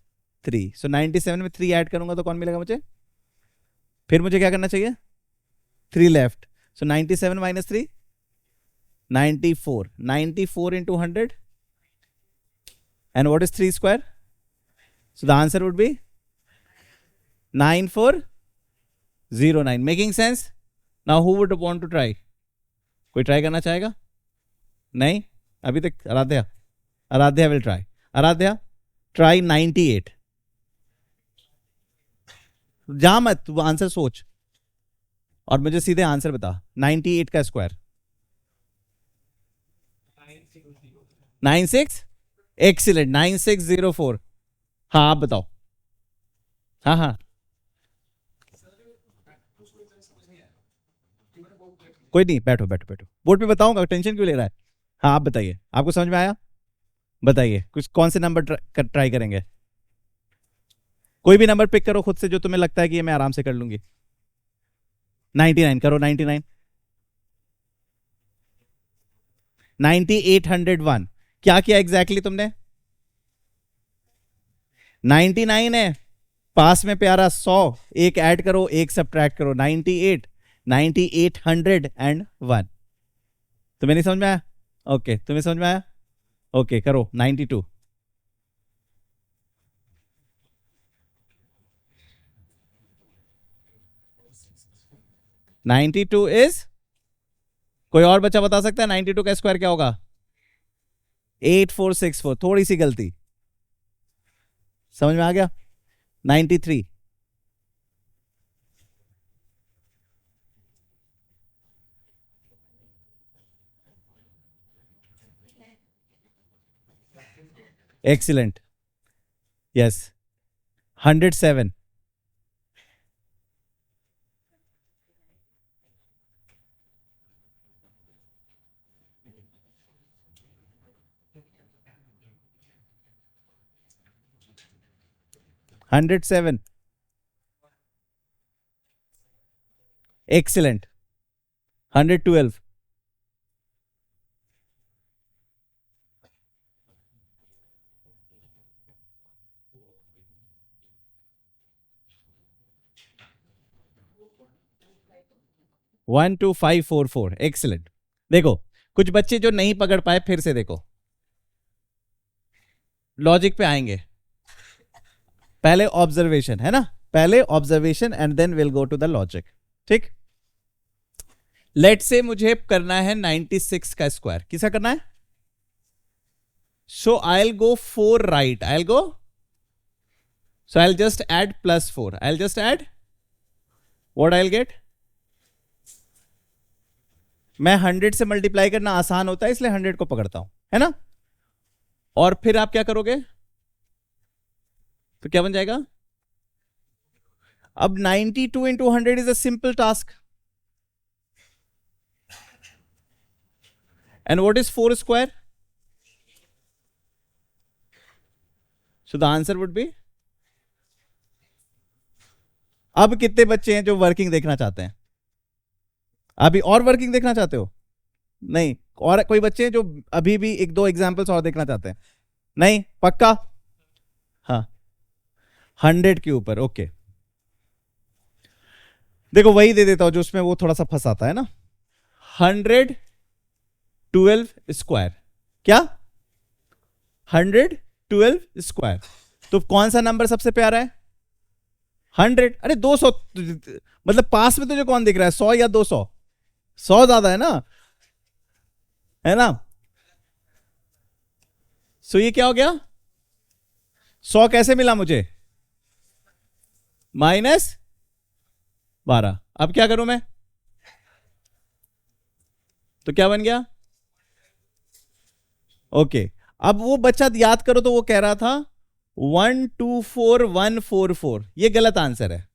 3। सो 97 में 3 ऐड करूंगा तो कौन मिलेगा मुझे, फिर मुझे क्या करना चाहिए, 3 left. So 97 minus 3, 94, 94 into 100, and what is 3 square, so the answer would be 9409। Making sense. Now who would want to try, कोई ट्राई करना चाहेगा, नहीं अभी तक, Aaradhya will try, Aaradhya try 98, जा मत, तू आंसर सोच और मुझे सीधे आंसर बता, 98 का स्क्वायर, 96, एक्सीलेंट, 9604। हाँ आप बताओ, हाँ हाँ कोई नहीं, बैठो बैठो बैठो, बोर्ड पे बताऊंगा, टेंशन क्यों ले रहा है। हाँ आप बताइए, आपको समझ में आया, बताइए कुछ, कौन से नंबर ट्राई करेंगे, कोई भी नंबर पिक करो खुद से जो तुम्हें लगता है कि ये मैं आराम से कर लूंगी। 99 करो, 99, 9801। क्या किया एग्जैक्टली तुमने, 99 है, पास में प्यारा 100, एक ऐड करो एक सब्ट्रैक्ट करो, 98, 9801। तुम्हें नहीं समझ में आया, ओके तुम्हें समझ में आया, ओके करो 92, 92 इज, कोई और बच्चा बता सकता है 92 का स्क्वायर क्या होगा, 8464, थोड़ी सी गलती, समझ में आ गया, 93, एक्सीलेंट, यस, 107, एक्सीलेंट, 112, 12544, एक्सीलेंट। देखो कुछ बच्चे जो नहीं पकड़ पाए, फिर से देखो, लॉजिक पे आएंगे। पहले ऑब्जर्वेशन है ना, पहले observation and then will go to the logic. ठीक, लेट से मुझे करना है 96 का स्क्वायर। किसा करना है? So I will go 4 right, I will go, so I'll just add +4. I'll just add what I'll get. मैं 100 से मल्टीप्लाई करना आसान होता है इसलिए 100 को पकड़ता हूं, है ना। और फिर आप क्या करोगे, तो क्या बन जाएगा? अब 92 into 100 is a simple task. And what is 4 square? So the answer would B, अब कितने बच्चे हैं जो वर्किंग देखना चाहते हैं? अभी और वर्किंग देखना चाहते हो? नहीं। और कोई बच्चे हैं जो अभी भी 1-2 एग्जांपल्स और देखना चाहते हैं? नहीं, पक्का? हाँ, 100 के ऊपर। ओके, देखो वही दे देता हूं जो उसमें वो थोड़ा सा फंसाता है ना। 112 स्क्वायर, क्या 112 स्क्वायर? तो कौन सा नंबर सबसे प्यारा है? 100। अरे 200, मतलब पास में तुझे कौन दिख रहा है, 100 या 200? 100 ज्यादा है ना, है ना। सो ये क्या हो गया? 100 कैसे मिला मुझे? -12। अब क्या करूं मैं? तो क्या बन गया? ओके, अब वो बच्चा याद करो, तो वो कह रहा था 124144। ये गलत आंसर है,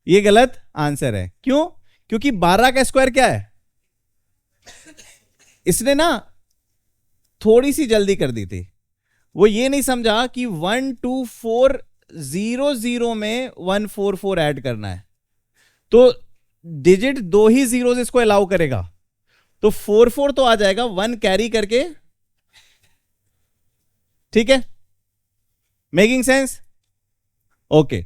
ये गलत आंसर है। क्यों? क्योंकि 12 का स्क्वायर क्या है? इसने ना थोड़ी सी जल्दी कर दी थी, वो ये नहीं समझा कि 12400 में 144 ऐड करना है, तो डिजिट 2 ही जीरो इसको अलाउ करेगा, तो 44 तो आ जाएगा 1 कैरी करके। ठीक है, मेकिंग सेंस? ओके,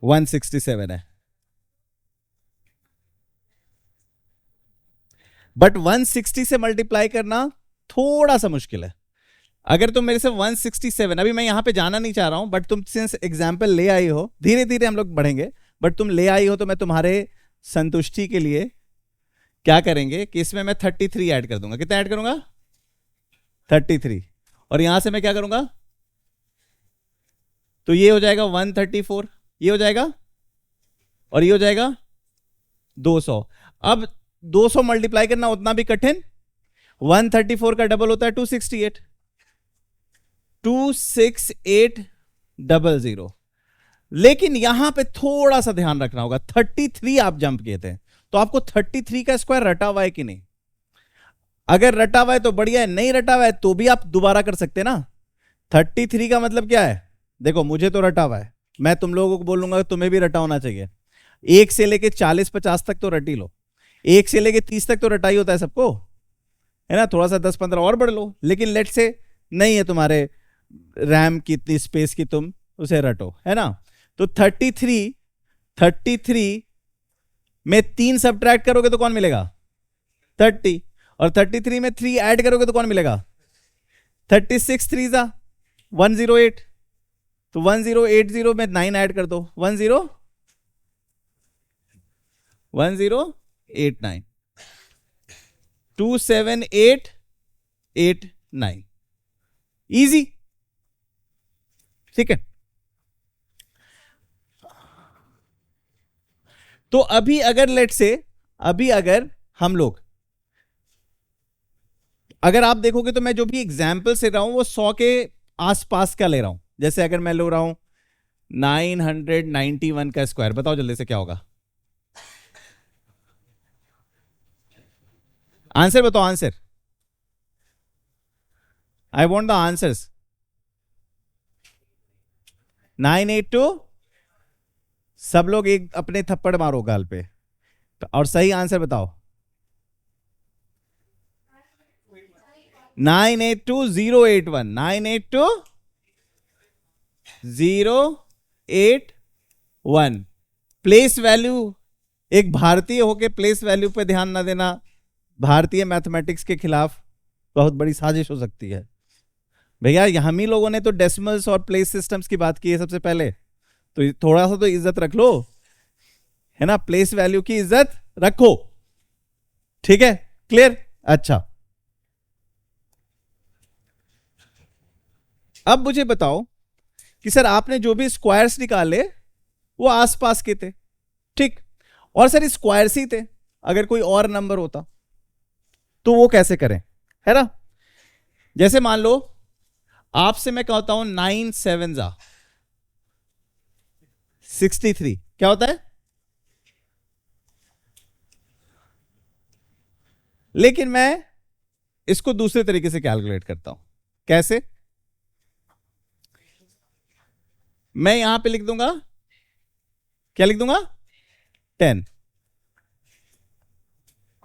वन 167 है, बट 160 से मल्टीप्लाई करना थोड़ा सा मुश्किल है। अगर तुम मेरे से 167, अभी मैं यहां पे जाना नहीं चाह रहा हूं, बट तुम सिंस एग्जाम्पल ले आई हो, धीरे धीरे हम लोग बढ़ेंगे, बट तुम ले आई हो, तो मैं तुम्हारे संतुष्टि के लिए क्या करेंगे कि इसमें मैं 33 ऐड कर दूंगा। कितना ऐड करूंगा? 33। और यहां से मैं क्या करूंगा, तो ये हो जाएगा 134, ये हो जाएगा, और ये हो जाएगा 200। अब 200 मल्टीप्लाई करना उतना भी कठिन, 134 का डबल होता है 268, 26800। लेकिन यहां पे थोड़ा सा ध्यान रखना होगा, 33 आप जंप किए थे, तो आपको 33 का स्क्वायर रटा हुआ है कि नहीं? अगर रटा हुआ है तो बढ़िया है, नहीं रटा हुआ है तो भी आप दोबारा कर सकते ना। 33 का मतलब क्या है? देखो मुझे तो रटा हुआ है, मैं तुम लोगों को बोलूंगा तुम्हें भी रटा होना चाहिए। 1 से लेके 40-50 तक तो रटी लो, 1 से लेके 30 तक तो रटा ही होता है सबको, है ना। थोड़ा सा 10-15 और बढ़ लो, लेकिन लेट से नहीं है तुम्हारे रैम की इतनी स्पेस की तुम उसे रटो, है ना। तो 33 में 3 सब्ट्रैक्ट करोगे तो कौन मिलेगा? 30। और 33 में 3 ऐड करोगे तो कौन मिलेगा? 36 3 जा 108, तो 1080 में 9 ऐड कर दो, 1089, 27889, इजी। ठीक है, तो अभी अगर लेट से, अभी अगर हम लोग, अगर आप देखोगे तो मैं जो भी एग्जाम्पल से रहा हूं वो 100 के आसपास का ले रहा हूं। जैसे अगर मैं ले रहा हूं 991 का स्क्वायर, बताओ जल्दी से क्या होगा? आंसर बताओ, answer, I want the answers. 982, सब लोग एक अपने थप्पड़ मारो गाल पे, और सही आंसर बताओ। 982081, 982 081। प्लेस वैल्यू, एक भारतीय होके प्लेस वैल्यू पे ध्यान ना देना भारतीय मैथमेटिक्स के खिलाफ बहुत बड़ी साजिश हो सकती है। भैया हम ही लोगों ने तो डेसिमल्स और प्लेस सिस्टम्स की बात की है सबसे पहले, तो थोड़ा सा तो इज्जत रख लो, है ना, प्लेस वैल्यू की इज्जत रखो। ठीक है, क्लियर? अच्छा, अब मुझे बताओ कि सर आपने जो भी स्क्वायर्स निकाले वो आसपास के थे, ठीक, और सर स्क्वायर्स ही थे, अगर कोई और नंबर होता तो वो कैसे करें, है ना? जैसे मान लो आपसे मैं कहता हूं 9 7 63, क्या होता है? लेकिन मैं इसको दूसरे तरीके से कैलकुलेट करता हूं। कैसे? मैं यहां पे लिख दूंगा, क्या लिख दूंगा? 10।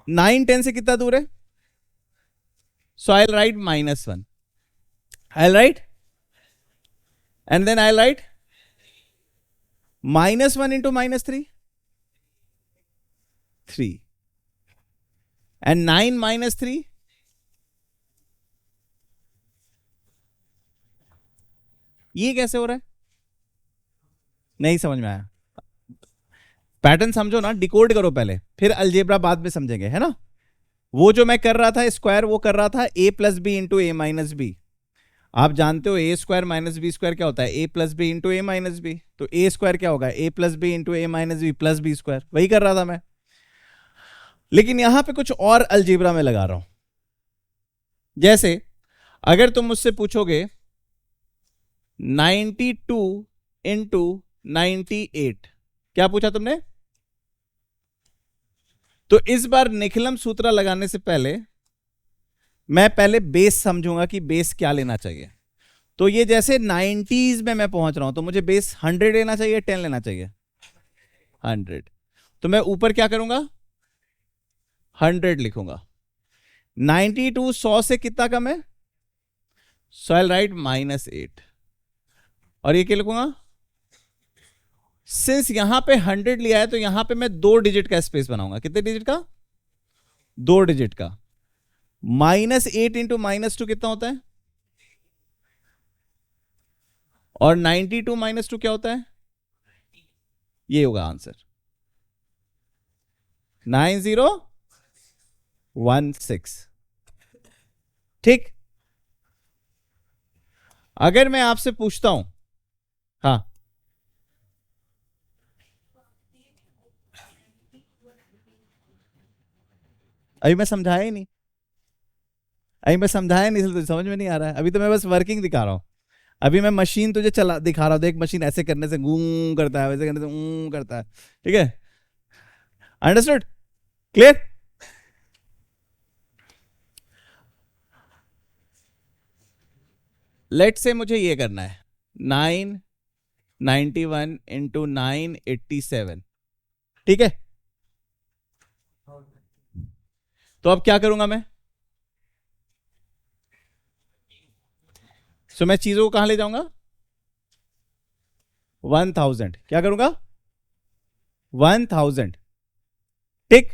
9 10 से कितना दूर है? So I write -1, I write, and then I write -1 into -3, 3, and 9 -3, ये कैसे हो रहा है? नहीं समझ में आया? पैटर्न समझो ना, डिकोड करो पहले, फिर अलजेब्रा बाद में समझेंगे, है ना? वो जो मैं कर रहा था स्क्वायर, वो कर रहा था a plus B into A minus B. आप जानते हो A square minus B square क्या होता है? A plus B into A minus B. तो ए स्क्वायर क्या होगा? A plus B into A minus B plus B square. वही कर रहा था मैं, लेकिन यहां पे कुछ और अलजेब्रा में लगा रहा हूं। जैसे अगर तुम मुझसे पूछोगे 92 इंटू 98, क्या पूछा तुमने? तो इस बार निखिलम सूत्र लगाने से पहले मैं पहले बेस समझूंगा कि बेस क्या लेना चाहिए। तो ये जैसे 90s में मैं पहुंच रहा हूं, तो मुझे बेस 100 लेना चाहिए, 10 लेना चाहिए? 100। तो मैं ऊपर क्या करूंगा? 100 लिखूंगा। 92 100 से कितना कम है? So I right -8। और ये क्या लिखूंगा? सिंस यहां पे 100 लिया है तो यहां पे मैं 2 डिजिट का स्पेस बनाऊंगा। कितने डिजिट का? 2 डिजिट का। -8 इंटू -2 कितना होता है? और 92 -2 क्या होता है? ये होगा आंसर, 9016। ठीक, अगर मैं आपसे पूछता हूं, हाँ, अभी मैं समझाया ही नहीं, अभी मैं समझाया नहीं, इसलिए तुझे समझ में नहीं आ रहा है। अभी तो मैं बस वर्किंग दिखा रहा हूं। अभी मैं मशीन तुझे चला दिखा रहा हूं, देख मशीन ऐसे करने से गूं करता है, वैसे करने से करता है। ठीक है, अंडरस्टूड? क्लियर? लेट से मुझे ये करना है 991 इंटू 987, ठीक है? तो अब क्या करूंगा मैं? सो मैं चीजों को कहां ले जाऊंगा? 1000। क्या करूंगा? 1000। ठीक,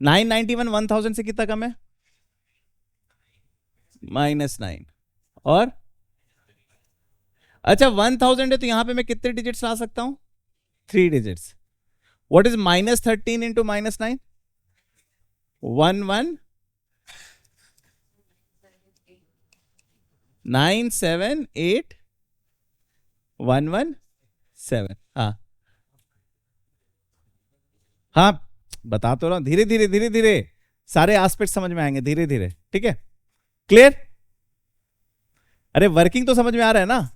991 1000 से कितना कम है? -9। और अच्छा 1000 है तो यहां पे मैं कितने डिजिट्स ला सकता हूं? 3 डिजिट्स। What is -13 into -9? 11978 117। हाँ हाँ, बता तो रहा हूं, धीरे धीरे धीरे धीरे सारे एस्पेक्ट समझ में आएंगे, धीरे धीरे। ठीक है, क्लियर? अरे वर्किंग तो समझ में आ रहा है ना?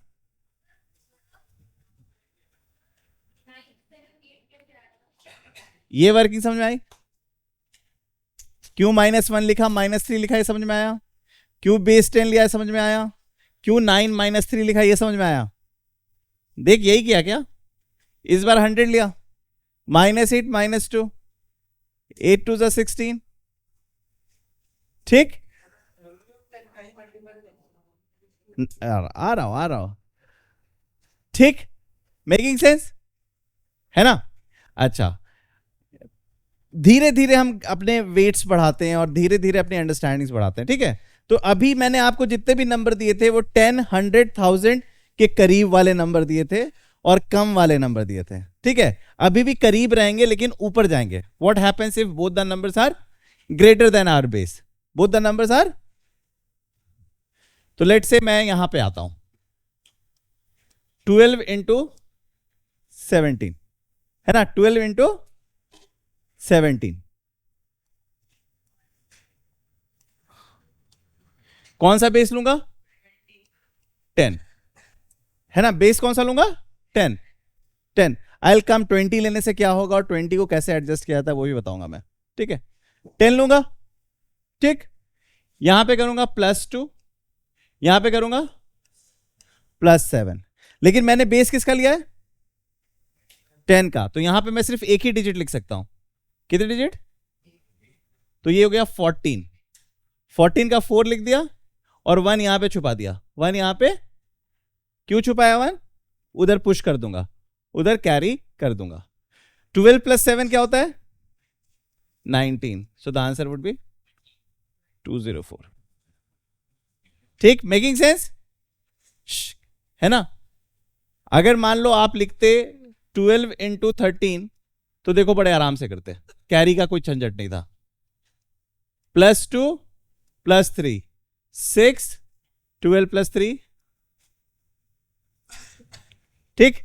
ये वर्किंग समझ में आई? क्यों -1 लिखा, -3 लिखा, ये समझ में आया? क्यों बेस 10 लिया, समझ में आया? क्यों 9 -3 लिखा, ये समझ में आया? देख यही किया क्या? इस बार 100 लिया, -8 -2, 8 2 16। ठीक, आ रहा हूं, आ रहा हूं। ठीक, मेकिंग सेंस है ना? अच्छा, धीरे धीरे हम अपने वेट्स बढ़ाते हैं और धीरे धीरे अपनी अंडरस्टैंडिंग्स बढ़ाते हैं, ठीक है? तो अभी मैंने आपको जितने भी नंबर दिए थे वो 10, 100,000 के करीब वाले नंबर दिए थे और कम वाले नंबर दिए थे, ठीक है? अभी भी करीब रहेंगे लेकिन ऊपर जाएंगे. What happens if both the numbers are greater than our base? Both the numbers are, तो लेट से मैं यहां पे आता हूं. 12 इंटू 17 है ना? 12 इंटू 17 कौन सा बेस लूंगा? 10 है ना? बेस कौन सा लूंगा? 10. 10. आई विल कम 20 लेने से क्या होगा और 20 को कैसे एडजस्ट किया जाता है वो भी बताऊंगा मैं, ठीक है? 10 लूंगा, ठीक? यहां पे करूंगा +2, यहां पे करूंगा +7, लेकिन मैंने बेस किसका लिया है? 10 का. तो यहां पे मैं सिर्फ एक ही डिजिट लिख सकता हूं. कितने डिजिट? तो ये हो गया 14. 14 का 4 लिख दिया और 1 यहां पे छुपा दिया. 1 यहां पे क्यों छुपाया? 1 उधर पुश कर दूंगा, उधर कैरी कर दूंगा. 12 + 7 क्या होता है? 19. सो द आंसर वुड बी 204. ठीक, मेकिंग सेंस है ना? अगर मान लो आप लिखते 12 इंटू 13 तो देखो बड़े आराम से करते, कैरी का कोई झंझट नहीं था. +2 + 3 6, 12 + 3, ठीक?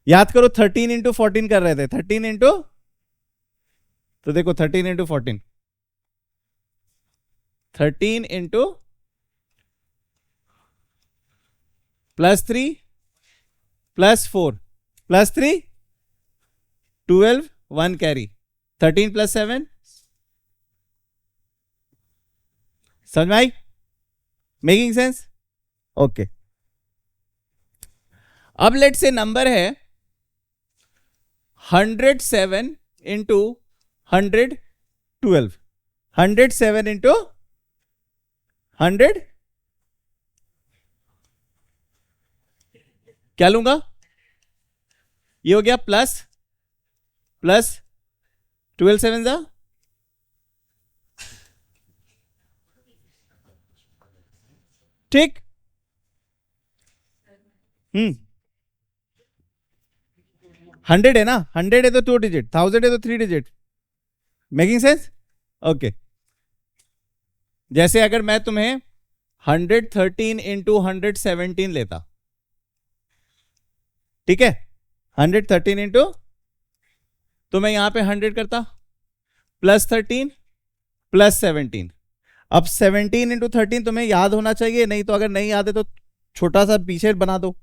याद करो 13 इंटू 14 कर रहे थे. 13 इंटू, तो देखो 13 इंटू 14, 13 इंटू +3 +4 +3 12, 1 कैरी, 13 + 7. समझ में आई? Making sense? ओके. अब लेट से नंबर है 107 इंटू 112. 107 इंटू 100 क्या लूंगा? ये हो गया प्लस 12 7 जा, ठीक? 100 है ना? 100 है तो 2 डिजिट, 1000 है तो 3 डिजिट. Making sense? ओके. जैसे अगर मैं तुम्हें 113 इंटू 117 लेता, ठीक है? 113 इंटू, तो मैं यहां पे 100 करता, +13 +17. अब 17 इंटू 13 तुम्हें याद होना चाहिए, नहीं तो अगर नहीं याद है तो छोटा सा पीछे बना दो.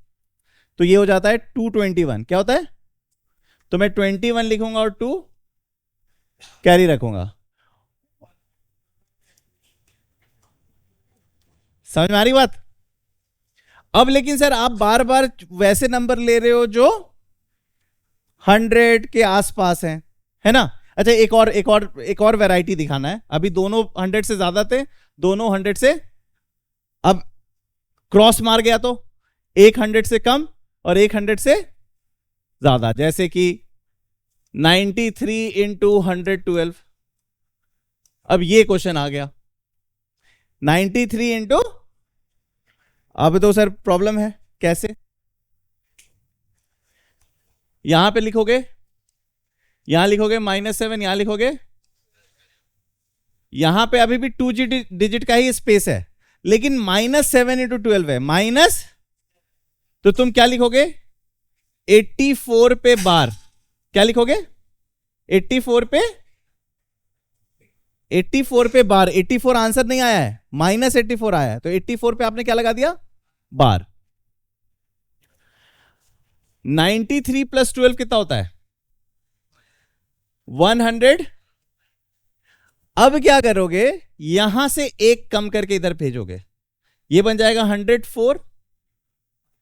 तो ये हो जाता है 221. क्या होता है? तो मैं 21 लिखूंगा और 2 कैरी रखूंगा. समझ में आ रही बात? अब लेकिन सर आप बार बार वैसे नंबर ले रहे हो जो 100 के आसपास हैं, है ना? अच्छा, एक और वैरायटी दिखाना है. अभी दोनों 100 से ज्यादा थे, दोनों 100 से, अब क्रॉस मार गया तो एक 100 से कम और एक 100 से ज्यादा. जैसे कि 93 इंटू 112. अब ये क्वेश्चन आ गया 93 इंटू, अब तो सर प्रॉब्लम है, कैसे? यहां पे लिखोगे, यहां लिखोगे -7, यहां लिखोगे, यहां पे अभी भी 2 डिजिट का ही स्पेस है, लेकिन -7 इंटू 12 है माइनस, तो तुम क्या लिखोगे? 84 पे बार. क्या लिखोगे? 84 पे, 84 पे बार. 84 आंसर नहीं आया है, -84 आया है, तो 84 पे आपने क्या लगा दिया? बार. 93 + 12 कितना होता है? 100. अब क्या करोगे? यहां से एक कम करके इधर भेजोगे, ये बन जाएगा 104.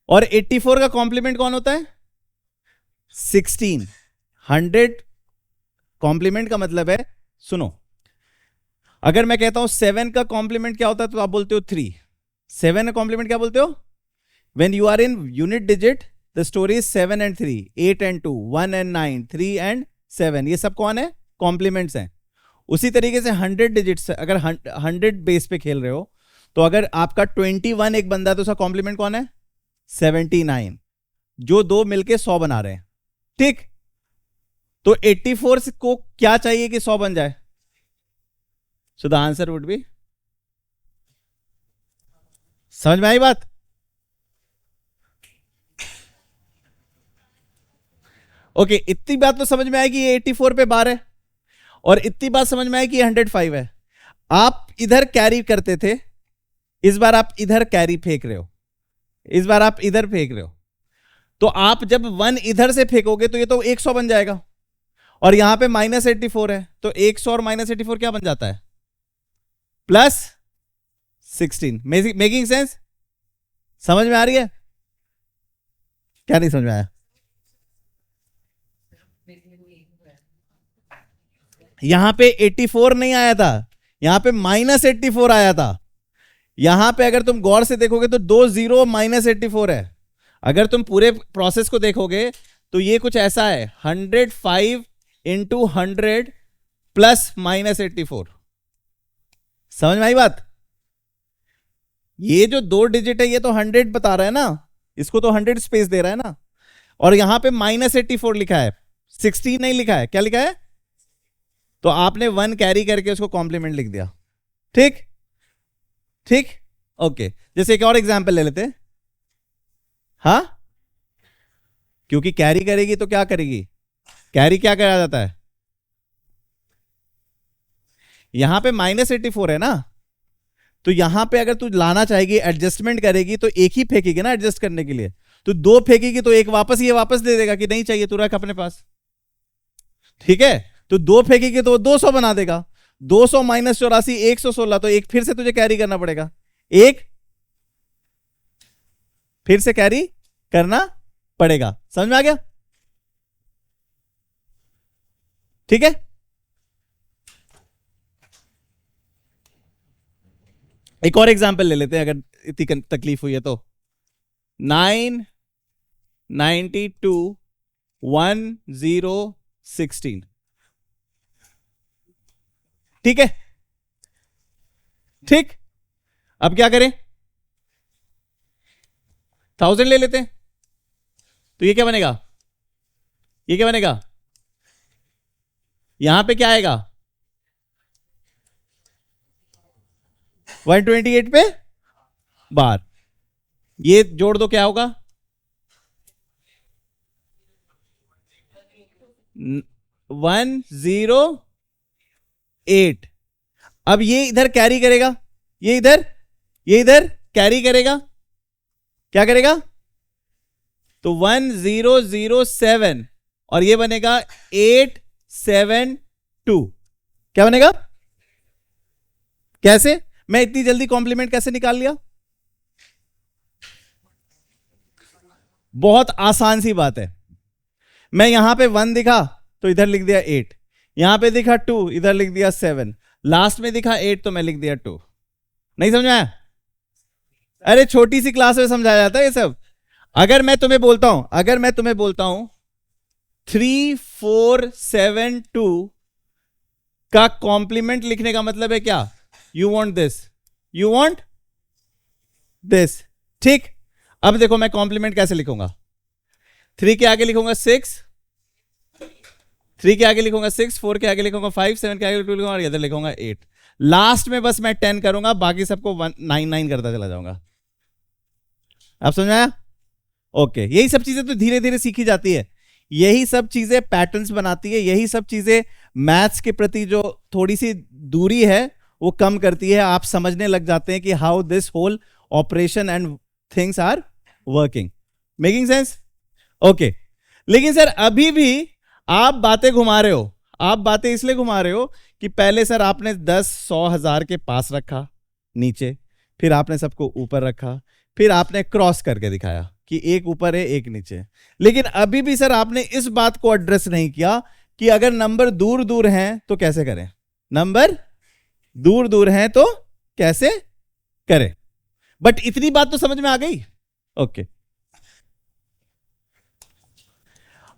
और 84 का कॉम्प्लीमेंट कौन होता है? 16. 100 कॉम्प्लीमेंट का मतलब है, सुनो, अगर मैं कहता हूं 7 का कॉम्प्लीमेंट क्या होता है तो आप बोलते हो 3. 7 का कॉम्प्लीमेंट क्या बोलते हो? When you are in unit digit the story is 7 and 3, 8 and 2, 1 and 9, 3 and 7. ये सब कौन है? कॉम्प्लीमेंट्स हैं. उसी तरीके से 100 डिजिट्स, अगर 100 बेस पे खेल रहे हो तो अगर आपका 21 एक बंदा है तो उसका कॉम्प्लीमेंट कौन है? 79. जो दो मिलके 100 बना रहे हैं. ठीक, तो 84 को क्या चाहिए कि 100 बन जाए? सो द आंसर वुड बी, समझ में आई बात? ओके, इतनी बात तो समझ में आएगी ये 84 पे बार है, और इतनी बात समझ में आएगी ये 105 है. आप इधर कैरी करते थे, इस बार आप इधर कैरी फेंक रहे हो, इस बार आप इधर फेंक रहे हो. तो आप जब 1 इधर से फेंकोगे तो ये तो 100 बन जाएगा, और यहां पे -84 है, तो 100 और -84 क्या बन जाता है? +16. Making sense? समझ में आ रही है? क्या नहीं समझ में आया? यहां पे 84 नहीं आया था, यहां पे -84 आया था. यहां पे अगर तुम गौर से देखोगे तो 2 0 -84 है. अगर तुम पूरे प्रोसेस को देखोगे तो ये कुछ ऐसा है, 105 into 100 प्लस -84. समझ में आई बात? ये जो 2 डिजिट है ये तो 100 बता रहा है ना, इसको तो 100 स्पेस दे रहा है ना, और यहां पे -84 लिखा है, 16 नहीं लिखा है. क्या लिखा है? तो आपने 1 कैरी करके उसको कॉम्प्लीमेंट लिख दिया. ठीक ठीक, ओके. जैसे एक और एग्जांपल ले लेते हैं. हाँ, क्योंकि कैरी करेगी तो क्या करेगी? कैरी क्या करा जाता है? यहां पे -84 है ना, तो यहां पे अगर तू लाना चाहेगी, एडजस्टमेंट करेगी, तो एक ही फेंकेगी ना एडजस्ट करने के लिए. तो 2 फेंकेगी तो एक वापस, ये वापस दे देगा कि नहीं चाहिए, तू रख अपने पास. ठीक है, तो 2 फेंकेगी तो 200 बना देगा. 200 - 84 116, तो एक फिर से तुझे कैरी करना पड़ेगा, एक फिर से कैरी करना पड़ेगा. समझ में आ गया? ठीक है. एक और एग्जांपल ले लेते हैं अगर इतनी तकलीफ हुई है तो. 9 92 1 0 16. ठीक है. ठीक, अब क्या करें? 1000 ले लेते हैं. तो ये क्या बनेगा? ये क्या बनेगा? यहां पे क्या आएगा? 128 पे बार. ये जोड़ दो, क्या होगा? 108. अब ये इधर कैरी करेगा, ये इधर कैरी करेगा. क्या करेगा? तो 1007, और ये बनेगा 872. क्या बनेगा? कैसे? मैं इतनी जल्दी कॉम्प्लीमेंट कैसे निकाल लिया? बहुत आसान सी बात है. मैं यहां पे 1 दिखा तो इधर लिख दिया 8, यहां पे दिखा 2, इधर लिख दिया 7, लास्ट में दिखा 8 तो मैं लिख दिया 2. नहीं समझ में आया? अरे छोटी सी क्लास में समझाया जाता है ये सब. अगर मैं तुम्हें बोलता हूं 3472 का कॉम्प्लीमेंट लिखने का मतलब है क्या? You want this, you want this. ठीक, अब देखो मैं कॉम्प्लीमेंट कैसे लिखूंगा. 3 के आगे लिखूंगा 6, 3 के आगे लिखूंगा 6, 4 के आगे लिखूंगा 5, 7 के आगे लिखूंगा, और इधर लिखूंगा 8. लास्ट में बस मैं 10 करूंगा, बाकी सबको 9 करता चला जाऊंगा. आप समझ आया? ओके. यही सब चीजें तो धीरे धीरे सीखी जाती है, यही सब चीजें पैटर्न्स बनाती है, यही सब चीजें मैथ्स के प्रति जो थोड़ी सी दूरी है वो कम करती है. आप समझने लग जाते हैं कि how this whole operation and things are working. Making sense? Okay. लेकिन सर अभी भी आप बातें घुमा रहे हो. आप बातें इसलिए घुमा रहे हो कि पहले सर आपने 10 100 1000 के पास रखा नीचे, फिर आपने सबको ऊपर रखा, फिर आपने क्रॉस करके दिखाया कि एक ऊपर है एक नीचे. लेकिन अभी भी सर आपने इस बात को एड्रेस नहीं किया कि अगर नंबर दूर दूर हैं तो कैसे करें. नंबर दूर दूर हैं तो कैसे करें. बट इतनी बात तो समझ में आ गई. ओके.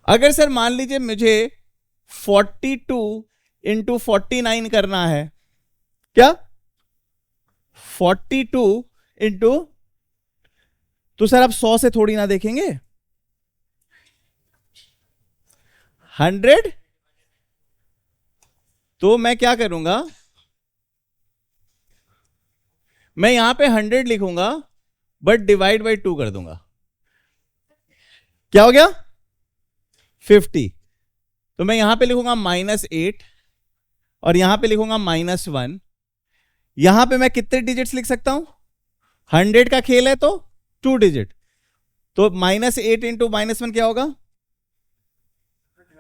अगर सर मान लीजिए मुझे 42 इंटू 49 करना है, क्या 42 इंटू, तो सर आप 100 से थोड़ी ना देखेंगे, 100, तो मैं क्या करूंगा, मैं यहां पे 100 लिखूंगा बट डिवाइड बाई 2 कर दूंगा, क्या हो गया 50, तो मैं यहां पे लिखूंगा -8 और यहां पे लिखूंगा -1, यहां पे मैं कितने डिजिट्स लिख सकता हूं, 100 का खेल है तो 2 डिजिट, तो -8 इंटू -1 क्या होगा,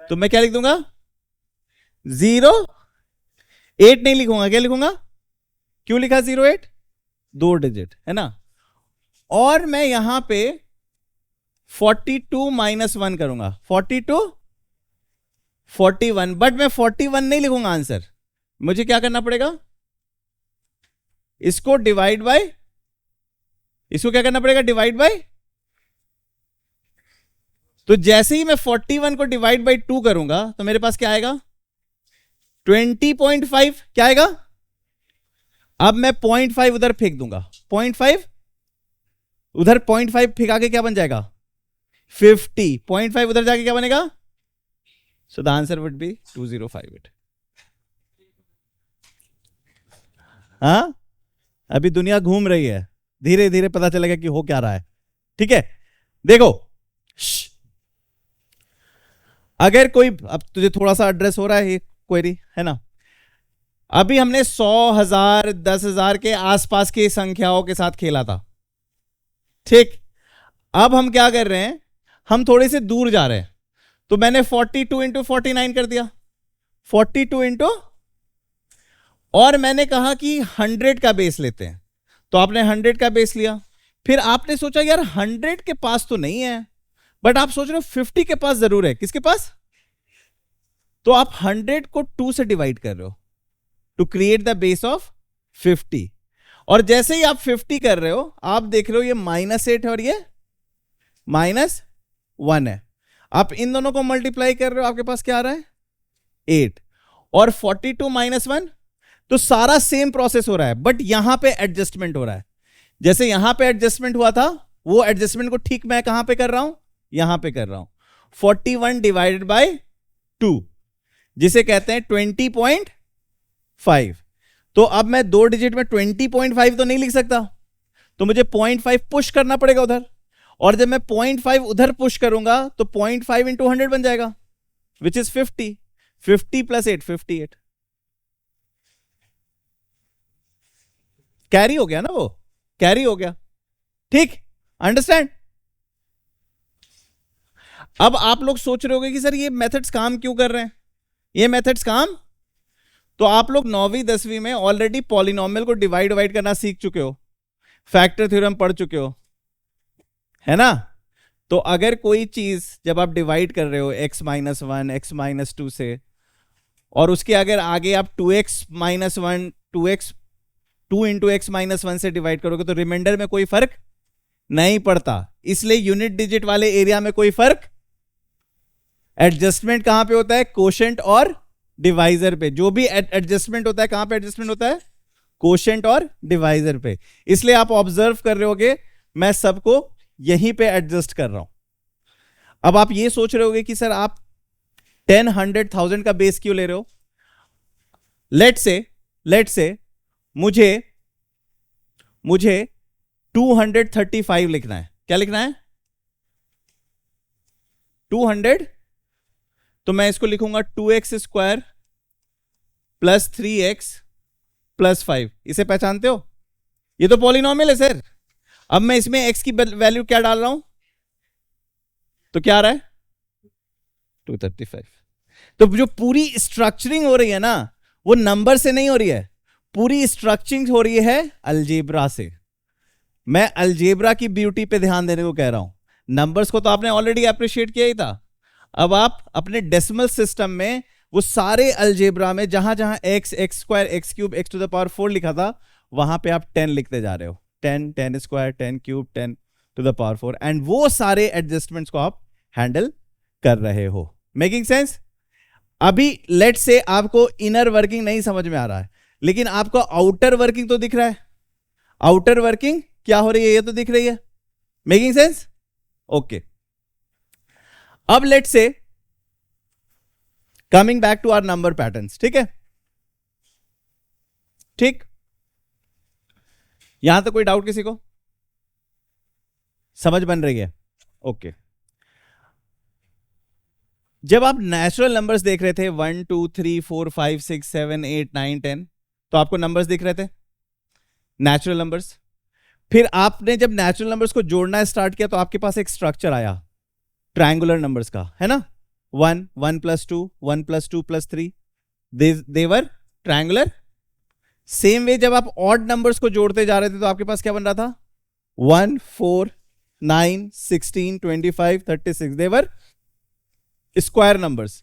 तो मैं क्या लिख दूंगा 0, 8 नहीं लिखूंगा, क्या लिखूंगा, क्यों लिखा 08, 2 डिजिट है ना, और मैं यहां पे 42 -1 करूंगा, 42 41, बट मैं 41 नहीं लिखूंगा आंसर, मुझे क्या करना पड़ेगा, इसको डिवाइड बाय, इसको क्या करना पड़ेगा, डिवाइड बाय, तो जैसे ही मैं 41 को डिवाइड बाय 2 करूंगा तो मेरे पास क्या आएगा 20.5, क्या आएगा, अब मैं 0.5 उधर फेंक दूंगा, 0.5 उधर 0.5 फेंका के क्या बन जाएगा 50, 0.5 उधर जाके क्या बनेगा, सो द आंसर वुड बी 2058। हाँ, अभी दुनिया घूम रही है, धीरे धीरे पता चलेगा कि हो क्या रहा है, ठीक है। देखो अगर कोई, अब तुझे थोड़ा सा एड्रेस हो रहा है ये क्वेरी, है ना, अभी हमने 100,000 10,000 के आसपास की संख्याओं के साथ खेला था, ठीक, अब हम क्या कर रहे हैं, हम थोड़े से दूर जा रहे हैं, तो मैंने 42 इंटू 49 कर दिया, 42 इंटू, और मैंने कहा कि 100 का बेस लेते हैं, तो आपने 100 का बेस लिया, फिर आपने सोचा यार 100 के पास तो नहीं है, बट आप सोच रहे हो 50 के पास जरूर है, किसके पास, तो आप 100 को 2 से डिवाइड कर रहे हो to create the base of 50, और जैसे ही आप 50 कर रहे हो आप देख रहे हो ये -8 है और ये -1 है, आप इन दोनों को मल्टीप्लाई कर रहे हो, आपके पास क्या आ रहा है 8, और 42 -1, तो सारा सेम प्रोसेस हो रहा है, बट यहां पे एडजस्टमेंट हो रहा है, जैसे यहां पे एडजस्टमेंट हुआ था वो एडजस्टमेंट को ठीक मैं कहां पे कर रहा हूं, यहां पे कर रहा हूं, 41 डिवाइडेड बाय 2 जिसे कहते हैं 20.5, तो अब मैं 2 डिजिट में 20.5 तो नहीं लिख सकता, तो मुझे 0.5 पुश करना पड़ेगा उधर, और जब मैं 0.5 उधर पुश करूंगा तो 0.5 इंटू 100 बन जाएगा विच इज 50, 50 प्लस 8 58, कैरी हो गया ना, वो कैरी हो गया, ठीक, अंडरस्टैंड। अब आप लोग सोच रहे होंगे कि सर ये मेथड्स काम क्यों कर रहे हैं, ये मेथड्स काम, तो आप लोग 9वीं 10वीं में ऑलरेडी पॉलिनोमियल को डिवाइड करना सीख चुके हो, फैक्टर थ्योरम पढ़ चुके हो, है ना, तो अगर कोई चीज जब आप डिवाइड कर रहे हो x-1 x-2 से, और उसके अगर आगे आप 2x-1 2 इंटू x-1 से डिवाइड करोगे तो रिमाइंडर में कोई फर्क नहीं पड़ता, इसलिए यूनिट डिजिट वाले एरिया में कोई फर्क, एडजस्टमेंट कहां पे होता है, कोशेंट और डिवाइजर पे, जो भी एडजस्टमेंट होता है कहां पे एडजस्टमेंट होता है, कोशेंट और डिवाइजर पे, इसलिए आप ऑब्जर्व कर रहे होगे मैं सबको यहीं पे एडजस्ट कर रहा हूं। अब आप ये सोच रहे होगे कि सर आप 10 100 1000 का बेस क्यों ले रहे हो, लेट से मुझे 235 लिखना है, क्या लिखना है 200, तो मैं इसको लिखूंगा 2x² प्लस 3x प्लस 5, इसे पहचानते हो, ये तो पॉलिनोमियल है सर, अब मैं इसमें x की वैल्यू क्या डाल रहा हूं, तो क्या आ रहा है 235, तो जो पूरी स्ट्रक्चरिंग हो रही है ना वो नंबर से नहीं हो रही है, पूरी स्ट्रक्चरिंग हो रही है अलजेब्रा से, मैं अलजेब्रा की ब्यूटी पे ध्यान देने को कह रहा हूं, नंबर्स को तो आपने ऑलरेडी अप्रिशिएट किया ही था, अब आप अपने डेसिमल सिस्टम में वो सारे अलजेब्रा में जहां जहां x x² x³ x to the power 4 लिखा था वहां पे आप 10 लिखते जा रहे हो, 10 10² 10³ 10 to the power 4, एंड वो सारे एडजस्टमेंट्स को आप हैंडल कर रहे हो। Making sense? अभी लेट से आपको इनर वर्किंग नहीं समझ में आ रहा है, लेकिन आपको आउटर वर्किंग तो दिख रहा है। आउटर वर्किंग क्या हो रही है, ये तो दिख रही है। Making sense? ओके। अब late say coming back to our number patterns, ठीक है? ठीक, यहां तक कोई डाउट किसी को? समझ बन रही है? ओके। जब आप नेचुरल नंबर्स देख रहे थे 1 2 3 4 5 6 7 8 9 10, तो आपको नंबर्स दिख रहे थे, नेचुरल नंबर्स। फिर आपने जब नेचुरल नंबर्स को जोड़ना स्टार्ट किया तो आपके पास एक स्ट्रक्चर आया ट्रायंगुलर नंबर्स का, है ना? 1 1 + 2 1 + 2 + 3, देवर ट्रायंगुलर। सेम वे जब आप ऑड नंबर्स को जोड़ते जा रहे थे तो आपके पास क्या बन रहा था? 1 4 9 16 25 36, देवर स्क्वायर नंबर्स।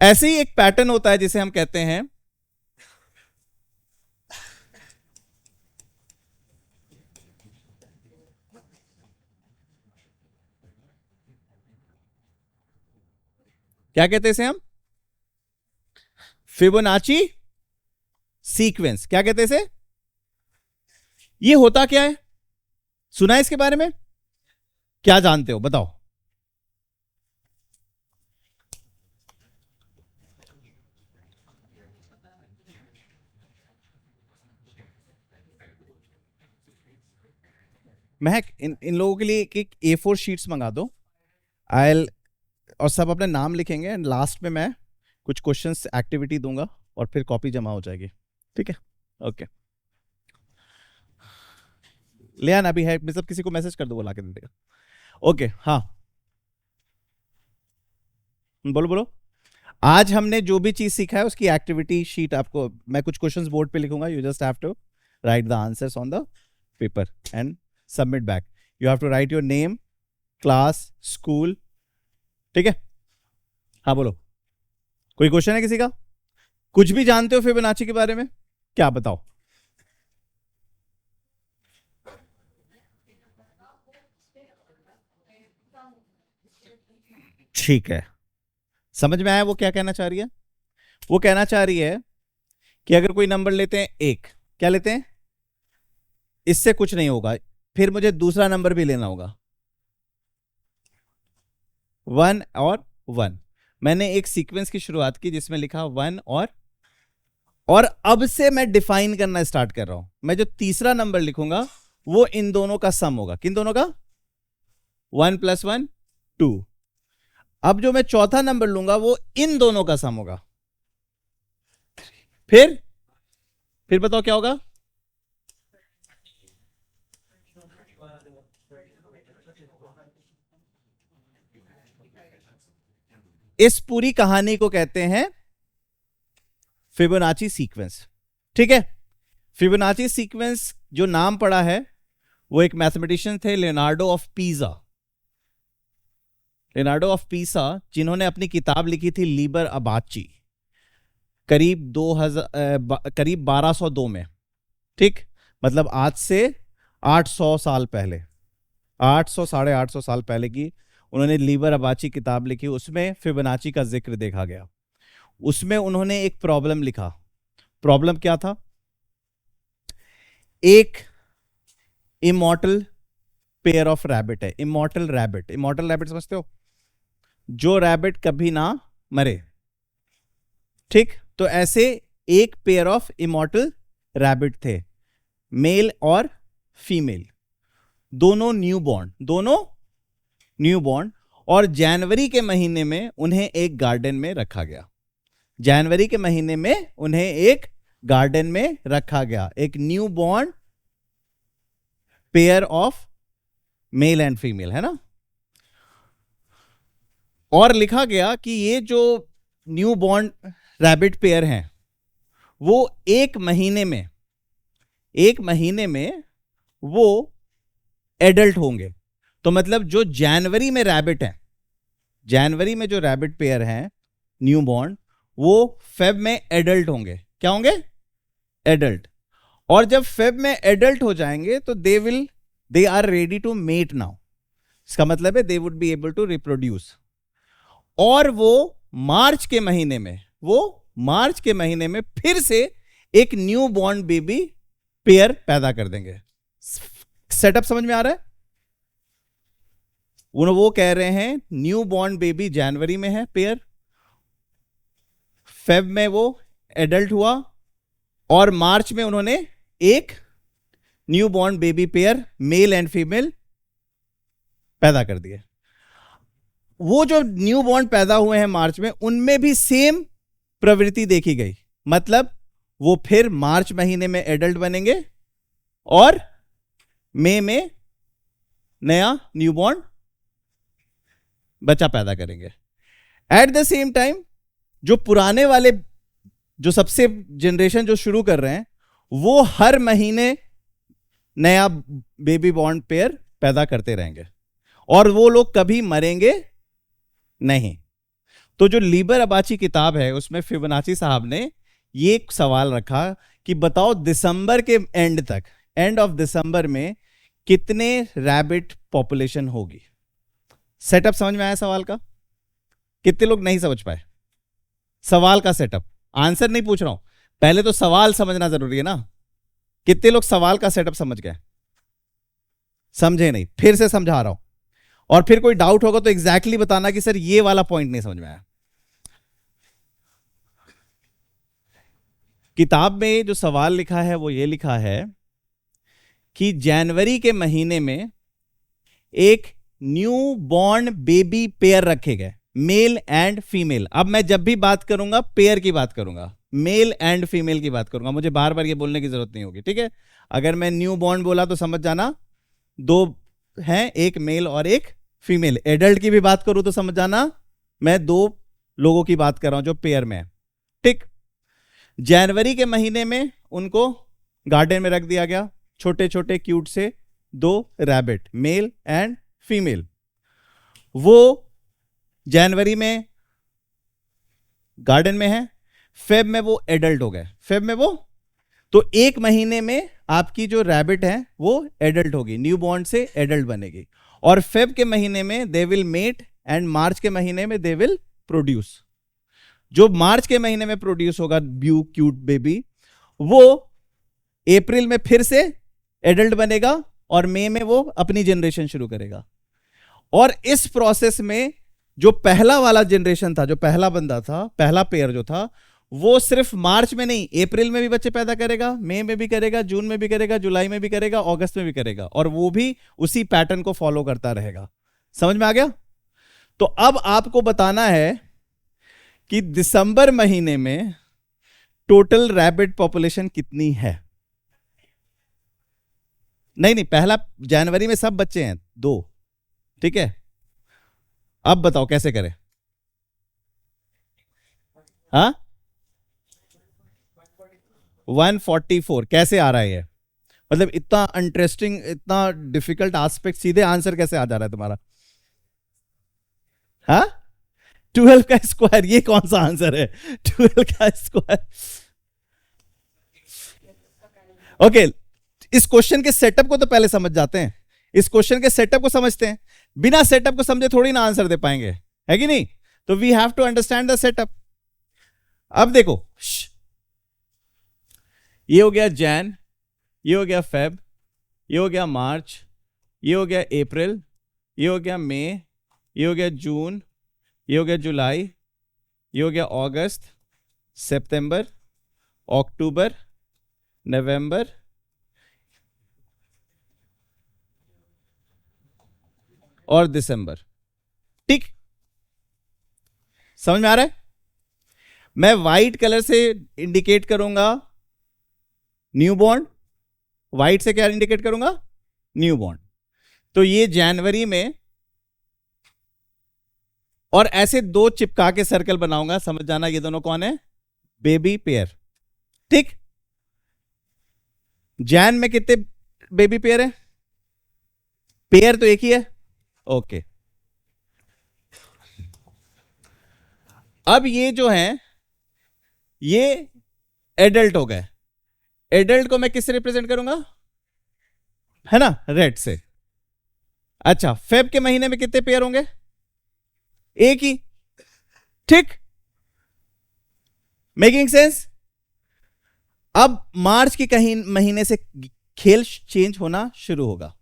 ऐसे ही एक पैटर्न होता है जिसे हम कहते हैं क्या कहते हैं इसे हम? Fibonacci sequence. क्या कहते हैं इसे? ये होता क्या है? सुना है इसके बारे में? क्या जानते हो बताओ? महक, इन लोगों के लिए एक A4 शीट्स मंगा दो। आई और सब अपने नाम लिखेंगे एंड लास्ट में मैं कुछ क्वेश्चंस एक्टिविटी दूंगा और फिर कॉपी जमा हो जाएगी, ठीक है? ओके, ले आना भी है, मतलब किसी को मैसेज कर दो, वो ला के दे देगा। ओके, हाँ बोलो बोलो। आज हमने जो भी चीज सीखा है उसकी एक्टिविटी शीट आपको मैं कुछ क्वेश्चंस बोर्ड पे लिखूंगा, you just have to write the answers on the paper and submit back. You have to write your name, class, school, ठीक है? हाँ बोलो, कोई क्वेश्चन है किसी का? कुछ भी जानते हो फिबोनाची के बारे में? क्या बताओ? ठीक है, समझ में आया वो क्या कहना चाह रही है? वो कहना चाह रही है कि अगर कोई नंबर लेते हैं एक, क्या लेते हैं? इससे कुछ नहीं होगा, फिर मुझे दूसरा नंबर भी लेना होगा 1 और 1। मैंने एक सीक्वेंस की शुरुआत की जिसमें लिखा 1 और अब से मैं डिफाइन करना स्टार्ट कर रहा हूं। मैं जो तीसरा नंबर लिखूंगा वो इन दोनों का सम होगा। किन दोनों का? 1 + 1 2। अब जो मैं चौथा नंबर लूंगा वो इन दोनों का सम होगा। फिर बताओ क्या होगा? इस पूरी कहानी को कहते हैं फिबोनाची सीक्वेंस, ठीक है? फिबोनाची सीक्वेंस जो नाम पड़ा है वो एक मैथमेटिशियन थे, लियोनार्डो ऑफ पिसा। लियोनार्डो ऑफ पिसा जिन्होंने अपनी किताब लिखी थी लीबर अबाची करीब 1202 में, ठीक? मतलब आज से 800 साल पहले, 800 साढ़े 800 साल पहले की उन्होंने लीबर अबाची किताब लिखी। उसमें फिबोनाची का जिक्र देखा गया। उसमें उन्होंने एक प्रॉब्लम लिखा। प्रॉब्लम क्या था? एक इमॉर्टल पेयर ऑफ रैबिट है। इमॉर्टल रैबिट समझते हो? जो रैबिट कभी ना मरे, ठीक? तो ऐसे एक पेयर ऑफ इमॉर्टल रैबिट थे, मेल और फीमेल, दोनों न्यू बॉर्न, और जनवरी के महीने में उन्हें एक गार्डन में रखा गया। जनवरी के महीने में उन्हें एक गार्डन में रखा गया, एक new born pair of male and female, है ना? और लिखा गया कि ये जो न्यू बॉर्न रैबिट पेयर हैं वो एक महीने में वो एडल्ट होंगे। तो मतलब जो जनवरी में रैबिट हैं, जनवरी में जो रैबिट पेयर हैं न्यू बॉर्न, वो फेब में एडल्ट होंगे। क्या होंगे? एडल्ट। और जब फेब में एडल्ट हो जाएंगे तो they are ready to mate now. इसका मतलब है they would be able to reproduce. और वो मार्च के महीने में फिर से एक न्यू बॉर्न बेबी पेयर पैदा कर देंगे। सेटअप समझ में आ रहा है? वो कह रहे हैं न्यू बॉर्न बेबी जनवरी में है पेयर, फेब में वो एडल्ट हुआ, और मार्च में उन्होंने एक new born baby pair male and female पैदा कर दिए। वो जो न्यू बॉर्न पैदा हुए हैं मार्च में, उनमें भी सेम प्रवृत्ति देखी गई, मतलब वो फिर मार्च महीने में एडल्ट बनेंगे और मई में नया न्यूबॉर्न बच्चा पैदा करेंगे। एट द सेम टाइम जो पुराने वाले जो सबसे जनरेशन जो शुरू कर रहे हैं, वो हर महीने नया बेबी बॉर्न पेयर पैदा करते रहेंगे और वो लोग कभी मरेंगे नहीं। तो जो लीबर अबाची किताब है उसमें फिबोनाची साहब ने ये एक सवाल रखा कि बताओ दिसंबर के एंड तक, एंड ऑफ दिसंबर में कितने रैबिट पॉपुलेशन होगी। सेटअप समझ में आया सवाल का? कितने लोग नहीं समझ पाए सवाल का सेटअप? आंसर नहीं पूछ रहा हूं, पहले तो सवाल समझना जरूरी है ना। कितने लोग सवाल का सेटअप समझ गए? समझे नहीं? फिर से समझा रहा हूं, और फिर कोई डाउट होगा तो एग्जैक्टली बताना कि सर ये वाला पॉइंट नहीं समझ में आया। किताब में जो सवाल लिखा है वो ये लिखा है कि जनवरी के महीने में एक न्यू बॉर्न बेबी पेयर रखे गए, मेल एंड फीमेल। अब मैं जब भी बात करूंगा पेयर की बात करूंगा, मेल एंड फीमेल की बात करूंगा, मुझे बार बार ये बोलने की जरूरत नहीं होगी, ठीक है? अगर मैं न्यू बॉर्न बोला तो समझ जाना दो हैं, एक मेल और एक फीमेल। एडल्ट की भी बात करूं तो समझ जाना मैं दो लोगों की बात कर रहा हूं जो पेयर में है, ठीक? जनवरी के महीने में उनको गार्डन में रख दिया गया, छोटे छोटे क्यूट से दो रैबिट, मेल एंड फीमेल। वो जनवरी में गार्डन में है, फेब में वो एडल्ट हो गए। फेब में वो तो एक महीने में आपकी जो रैबिट है वो एडल्ट होगी, न्यू बॉर्न से एडल्ट बनेगी, और फेब के महीने में दे विल मेट एंड मार्च के महीने में दे विल प्रोड्यूस। जो मार्च के महीने में प्रोड्यूस होगा ब्यू क्यूट बेबी, वो अप्रैल में फिर से एडल्ट बनेगा और मई में वो अपनी जनरेशन शुरू करेगा। और इस प्रोसेस में जो पहला वाला जनरेशन था, जो पहला बंदा था, पहला पेयर जो था, वो सिर्फ मार्च में नहीं, अप्रैल में भी बच्चे पैदा करेगा, मई में भी करेगा, जून में भी करेगा, जुलाई में भी करेगा, अगस्त में भी करेगा, और वो भी उसी पैटर्न को फॉलो करता रहेगा। समझ में आ गया? तो अब आपको बताना है कि दिसंबर महीने में टोटल रैबिट पॉपुलेशन कितनी है। नहीं, पहला जनवरी में सब बच्चे हैं, दो, ठीक है? अब बताओ कैसे करें? हाँ, 144 कैसे आ रहा है ये? मतलब इतना इंटरेस्टिंग, इतना डिफिकल्ट एस्पेक्ट, सीधे आंसर कैसे आ जा रहा है तुम्हारा? हाँ, 12 का स्क्वायर, ये कौन सा आंसर है? 12 का स्क्वायर। ओके, इस क्वेश्चन के सेटअप को तो पहले समझ जाते हैं। इस क्वेश्चन के सेटअप को समझते हैं, बिना सेटअप को समझे थोड़ी ना आंसर दे पाएंगे, है कि नहीं? तो we have to understand the setup. अब देखो, ये हो गया जैन, ये हो गया फेब, ये हो गया मार्च, ये हो गया अप्रैल, ये हो गया मई, ये हो गया जून, ये हो गया जुलाई, ये हो गया अगस्त, सितंबर, अक्टूबर, नवंबर, और दिसंबर, ठीक? समझ में आ रहा है? मैं व्हाइट कलर से इंडिकेट करूंगा न्यूबॉर्न, व्हाइट से क्या इंडिकेट करूंगा? न्यूबॉर्न। तो ये जनवरी में, और ऐसे दो चिपका के सर्कल बनाऊंगा, समझ जाना ये दोनों कौन है? बेबी पेयर, ठीक? जैन में कितने बेबी पेयर है? पेयर तो एक ही है, ओके। अब ये जो है ये एडल्ट हो गए। एडल्ट को मैं किससे रिप्रेजेंट करूंगा? है ना, रेड से। अच्छा, फेब के महीने में कितने पेयर होंगे? एक ही, ठीक, मेकिंग सेंस। अब मार्च के कहीं महीने से खेल चेंज होना शुरू होगा।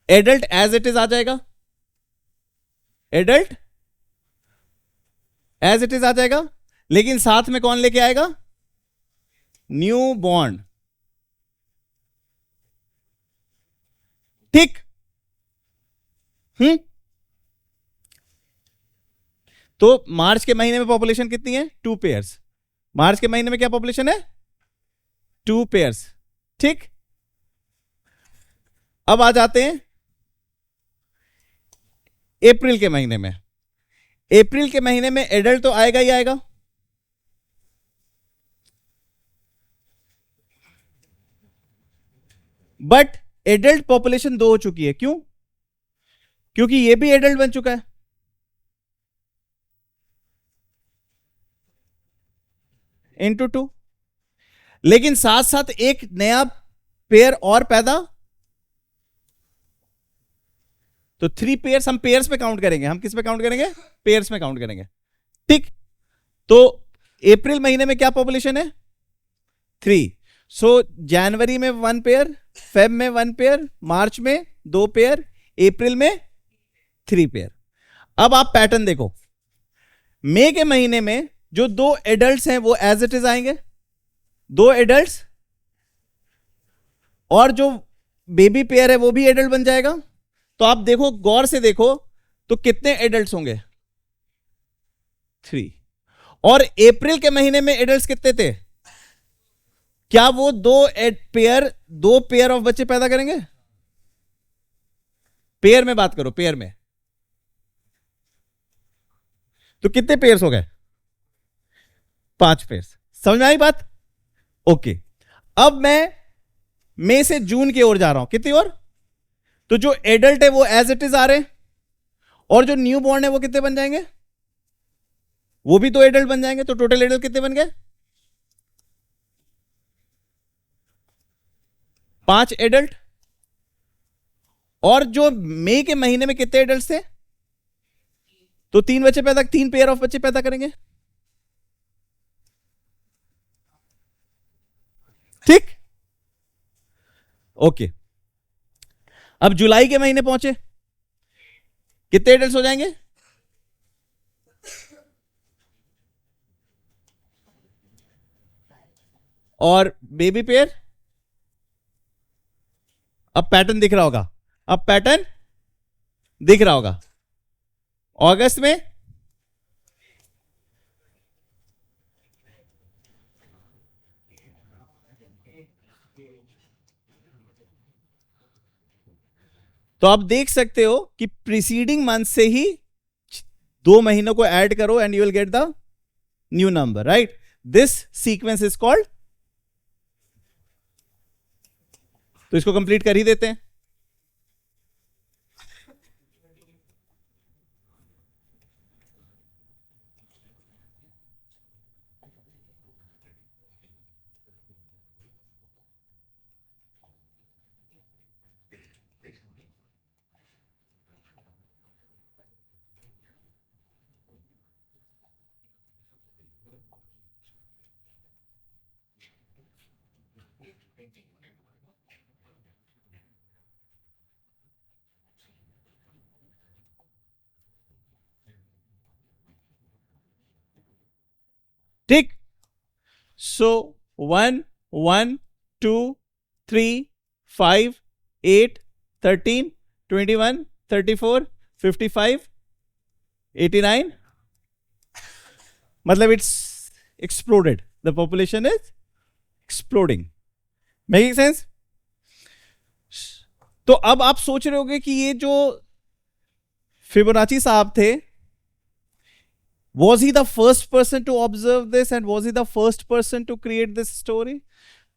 एडल्ट एज इट इज आ जाएगा, एडल्ट एज इट इज आ जाएगा, लेकिन साथ में कौन लेके आएगा? New born. ठीक, तो मार्च के महीने में पॉपुलेशन कितनी है? 2 पेयर्स। मार्च के महीने में क्या पॉपुलेशन है? 2 पेयर्स। ठीक, अब आ जाते हैं अप्रैल के महीने में। अप्रैल के महीने में एडल्ट तो आएगा ही आएगा, बट एडल्ट पॉपुलेशन 2 हो चुकी है। क्यों? क्योंकि ये भी एडल्ट बन चुका है। इंटू 2, लेकिन साथ साथ एक नया पेयर और पैदा, तो 3 पेयर्स हम पेयर्स पे काउंट करेंगे। हम किस पे काउंट करेंगे? पेयर्स में काउंट करेंगे। ठीक, तो अप्रैल महीने में क्या पॉपुलेशन है? 3। सो जनवरी में 1 पेयर, फेब में 1 पेयर, मार्च में 2 पेयर, अप्रैल में 3 पेयर। अब आप पैटर्न देखो, मई के महीने में जो 2 एडल्ट्स हैं वो एज इट इज आएंगे, 2 एडल्ट्स, और जो बेबी पेयर है वो भी एडल्ट बन जाएगा। तो आप देखो, गौर से देखो, तो कितने एडल्ट्स होंगे? 3। और अप्रैल के महीने में एडल्ट्स कितने थे? क्या वो 2 पेयर ऑफ बच्चे पैदा करेंगे? पेयर में बात करो, पेयर में तो कितने पेयर्स हो गए? 5 पेयर्स। समझ में आई बात? ओके, अब मैं मई से जून की ओर जा रहा हूं। कितनी ओर? तो जो एडल्ट है वो एज इट इज आ रहे हैं, और जो न्यू बॉर्न है वो कितने बन जाएंगे? वो भी 2 एडल्ट बन जाएंगे। तो टोटल एडल्ट कितने बन गए? 5 एडल्ट। और जो मई के महीने में कितने एडल्ट थे? तो 3 पेयर ऑफ बच्चे पैदा करेंगे। ठीक, ओके। अब जुलाई के महीने पहुंचे, कितने एडल्ट हो जाएंगे? और बेबी पेयर? अब पैटर्न दिख रहा होगा, अब पैटर्न दिख रहा होगा। अगस्त में तो आप देख सकते हो कि प्रीसीडिंग मंथ से ही 2 महीनों को ऐड करो and you will get the new number, right? This sequence is called, तो इसको कंप्लीट कर ही देते हैं। ठीक, सो 1 1 2 3 5 8 13 21 34 55 89, मतलब it's exploded, the population is exploding. Making sense? तो अब आप सोच रहे होंगे कि ये जो फिबोनाची साहब थे, was he the first person to observe this and was he the first person to create this story?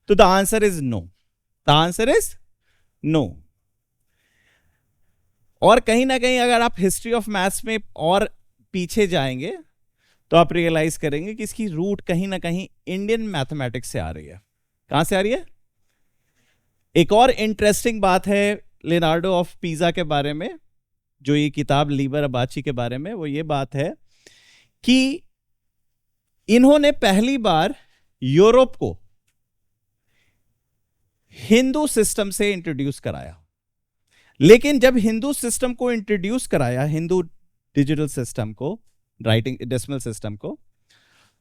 So the answer is no. The answer is no. और कहीं ना कहीं अगर आप हिस्ट्री ऑफ मैथ्स में और पीछे जाएंगे तो आप रियलाइज करेंगे कि इसकी रूट कहीं ना कहीं इंडियन मैथमेटिक्स से आ रही है। कहां से आ रही है? एक और इंटरेस्टिंग बात है लियोनार्डो ऑफ पिसा के बारे में, जो ये किताब लीबर अबाची के बारे में, वो ये बात है कि इन्होंने पहली बार यूरोप को हिंदू सिस्टम से इंट्रोड्यूस कराया। लेकिन जब हिंदू सिस्टम को इंट्रोड्यूस कराया, हिंदू डिजिटल सिस्टम को, राइटिंग डेसिमल सिस्टम को,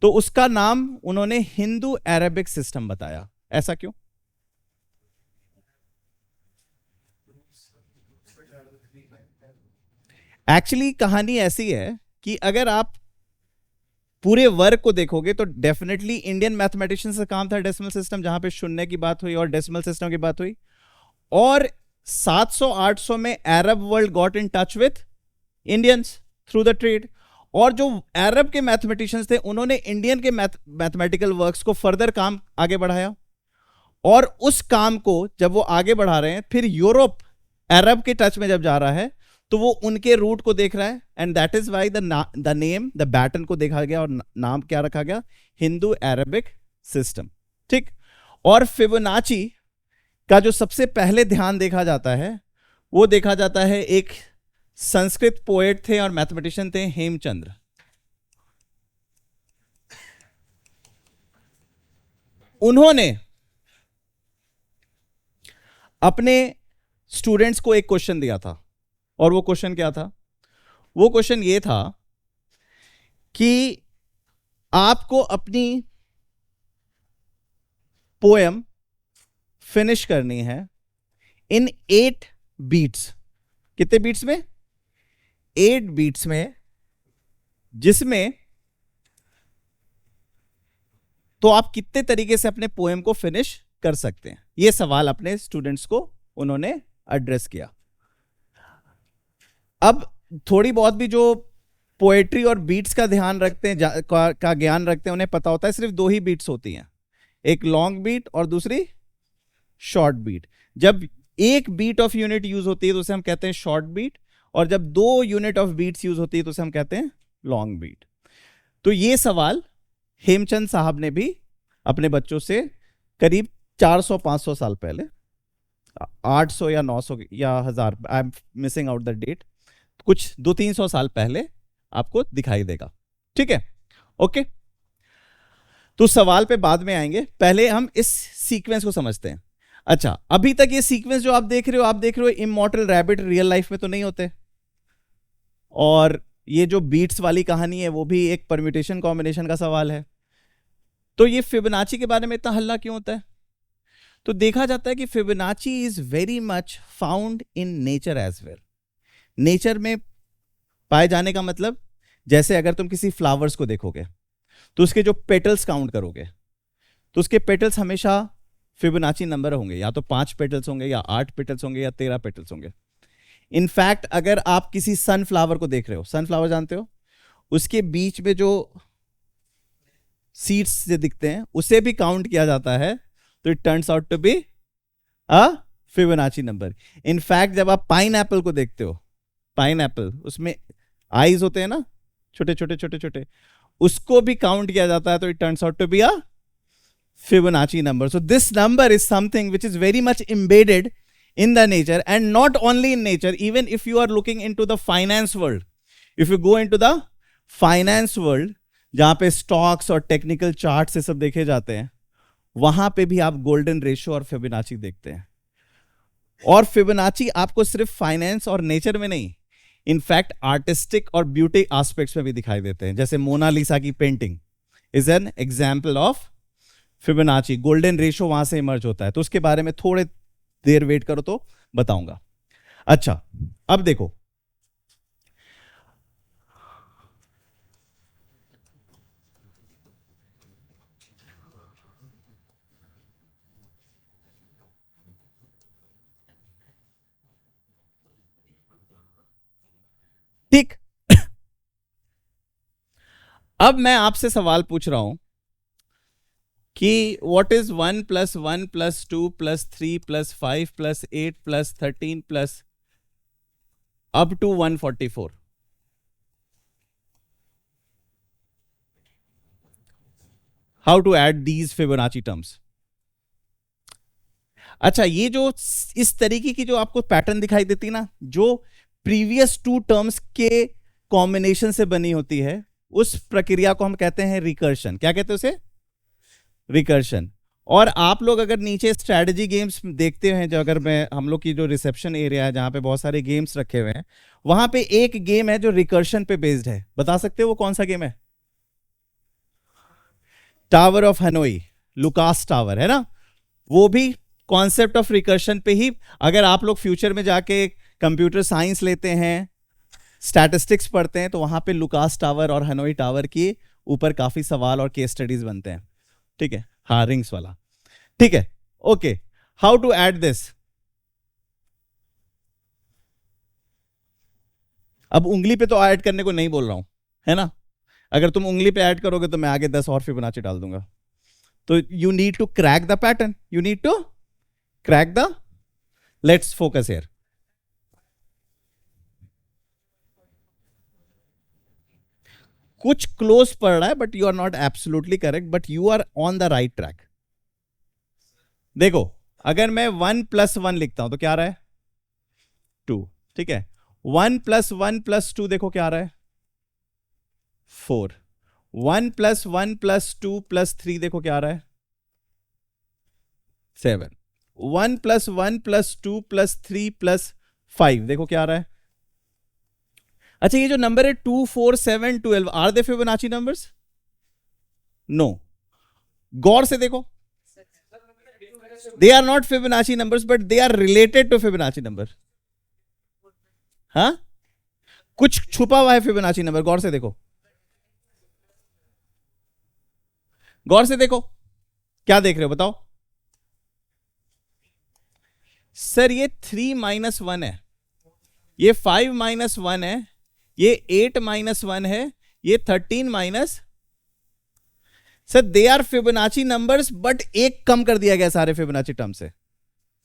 तो उसका नाम उन्होंने हिंदू अरेबिक सिस्टम बताया। ऐसा क्यों? एक्चुअली कहानी ऐसी है कि अगर आप पूरे वर्क को देखोगे तो डेफिनेटली इंडियन मैथमेटिशियंस का काम था डेसिमल सिस्टम, जहां पे शून्य की बात हुई और डेसिमल सिस्टम की बात हुई। और 700-800 में Arab world got in touch with Indians through the trade, और जो अरब के मैथमेटिशियंस थे उन्होंने इंडियन के मैथमेटिकल वर्क्स को फर्दर काम आगे बढ़ाया। और उस काम को जब वो आगे बढ़ा रहे हैं, फिर यूरोप अरब के टच में जब जा रहा है तो वो उनके रूट को देख रहा है, and that is why the name, the pattern को देखा गया और नाम क्या रखा गया? Hindu Arabic system. ठीक। और फिबोनाची का जो सबसे पहले ध्यान देखा जाता है वो देखा जाता है, एक संस्कृत पोएट थे और मैथमेटिशियन थे, हेमचंद्र। उन्होंने अपने स्टूडेंट्स को एक क्वेश्चन दिया था, और वो क्वेश्चन क्या था? वो क्वेश्चन ये था कि आपको अपनी पोएम फिनिश करनी है इन 8 बीट्स। कितने बीट्स में? 8 बीट्स में, जिसमें तो आप कितने तरीके से अपने पोएम को फिनिश कर सकते हैं? ये सवाल अपने स्टूडेंट्स को उन्होंने एड्रेस किया। अब थोड़ी बहुत भी जो पोएट्री और बीट्स का ध्यान रखते हैं, का ज्ञान रखते हैं, उन्हें पता होता है सिर्फ 2 ही बीट्स होती हैं, एक लॉन्ग बीट और दूसरी शॉर्ट बीट। जब एक बीट ऑफ यूनिट यूज होती है तो उसे हम कहते हैं शॉर्ट बीट, और जब 2 यूनिट ऑफ बीट्स यूज होती है तो उसे हम कहते हैं लॉन्ग बीट। तो ये सवाल हेमचंद साहब ने भी अपने बच्चों से करीब 400-500 साल पहले, 800 या 900 या 1000, I am missing out the date, कुछ 200-300 साल पहले आपको दिखाई देगा। ठीक है, ओके। तो सवाल पे बाद में आएंगे, पहले हम इस सीक्वेंस को समझते हैं। अच्छा, अभी तक ये सीक्वेंस जो आप देख रहे हो इमॉर्टल रैबिट रियल लाइफ में तो नहीं होते, और ये जो बीट्स वाली कहानी है वो भी एक परम्यूटेशन कॉम्बिनेशन का सवाल है। तो ये फिबोनाची के बारे में इतना हल्ला क्यों होता है? तो देखा जाता है कि Fibonacci is very much found in nature as well. Nature में पाए जाने का मतलब, जैसे अगर तुम किसी फ्लावर्स को देखोगे तो उसके जो पेटल्स काउंट करोगे तो उसके पेटल्स हमेशा फिबोनाची नंबर होंगे, या तो 5 पेटल्स होंगे, या 8 पेटल्स होंगे, या 13 पेटल्स होंगे। इनफैक्ट अगर आप किसी सनफ्लावर को देख रहे हो, सनफ्लावर जानते हो, उसके बीच में जो सीड्स से दिखते हैं उसे भी काउंट किया जाता है, तो it turns out to be a Fibonacci number. In fact जब आप पाइन एप्पल को देखते हो, पाइन एप्पल, उसमें आईज होते हैं ना, छोटे छोटे छोटे छोटे, उसको भी काउंट किया जाता है, तो it turns out to be a Fibonacci number. So this number is something which is very much embedded in the nature, and not only in nature, even if you are looking into the finance world, if you go into the finance world जहां पे stocks और technical chart से सब देखे जाते हैं, वहां पे भी आप गोल्डन रेशियो और फिबोनाची देखते हैं। और फिबोनाची आपको सिर्फ फाइनेंस और नेचर में नहीं, इनफैक्ट आर्टिस्टिक और ब्यूटी एस्पेक्ट्स में भी दिखाई देते हैं। जैसे मोनालिसा की painting is an example of Fibonacci. Golden ratio वहां से इमर्ज होता है, तो उसके बारे में थोड़े देर वेट करो तो बताऊंगा। अच्छा, अब देखो, ठीक। अब मैं आपसे सवाल पूछ रहा हूं कि what is 1 + 1 + 2 + 3 + 5 + 8 + 13 + up to 144? How to add these Fibonacci terms? अच्छा, ये जो इस तरीके की जो आपको पैटर्न दिखाई देती ना, जो प्रीवियस 2 टर्म्स के कॉम्बिनेशन से बनी होती है, उस प्रक्रिया को हम कहते हैं रिकर्शन। क्या कहते हैं उसे? रिकर्शन। और आप लोग अगर नीचे स्ट्रेटजी गेम्स देखते हैं, जो अगर मैं हम लोग की जो रिसेप्शन एरिया है जहां पे बहुत सारे गेम्स रखे हुए हैं, वहां पे एक गेम है जो रिकर्शन पे बेस्ड है। बता सकते हो वो कौन सा गेम है? Tower of Hanoi, Lucas tower, है ना? वो भी कॉन्सेप्ट ऑफ रिकर्शन पे ही, अगर आप लोग फ्यूचर में जाके कंप्यूटर साइंस लेते हैं, स्टैटिस्टिक्स पढ़ते हैं, तो वहां पे लुकास टावर और हनोई टावर के ऊपर काफी सवाल और केस स्टडीज बनते हैं। ठीक है, हाँ, रिंग्स वाला। ठीक है, okay. How to add this? अब उंगली पे तो ऐड करने को नहीं बोल रहा हूं, है ना? अगर तुम उंगली पे ऐड करोगे तो मैं आगे 10 और फिबोनाची डाल दूंगा। तो you need to crack the pattern, you need to crack the, let's focus here. कुछ क्लोज पड़ रहा है, but you are not absolutely correct, but you are on the right track. देखो, अगर मैं 1+1 लिखता हूं तो क्या आ रहा है? 2। ठीक है, 1+1+2 देखो क्या आ रहा है? 4। 1+1+2+3 देखो क्या आ रहा है? 7। 1+1+2+3+5 देखो क्या आ रहा है? अच्छा, ये जो नंबर है 2, 4, 7, 12, are they Fibonacci numbers? No. गौर से देखो, they are not Fibonacci numbers, but they are related to Fibonacci number. हाँ, कुछ छुपा हुआ है फिबोनाची नंबर, गौर से देखो, गौर से देखो। क्या देख रहे हो बताओ? सर ये 3-1 है, ये 5-1 है, ये 8-1 है, ये 13-। Sir they are Fibonacci numbers, but एक कम कर दिया गया सारे फिबोनाची टर्म से,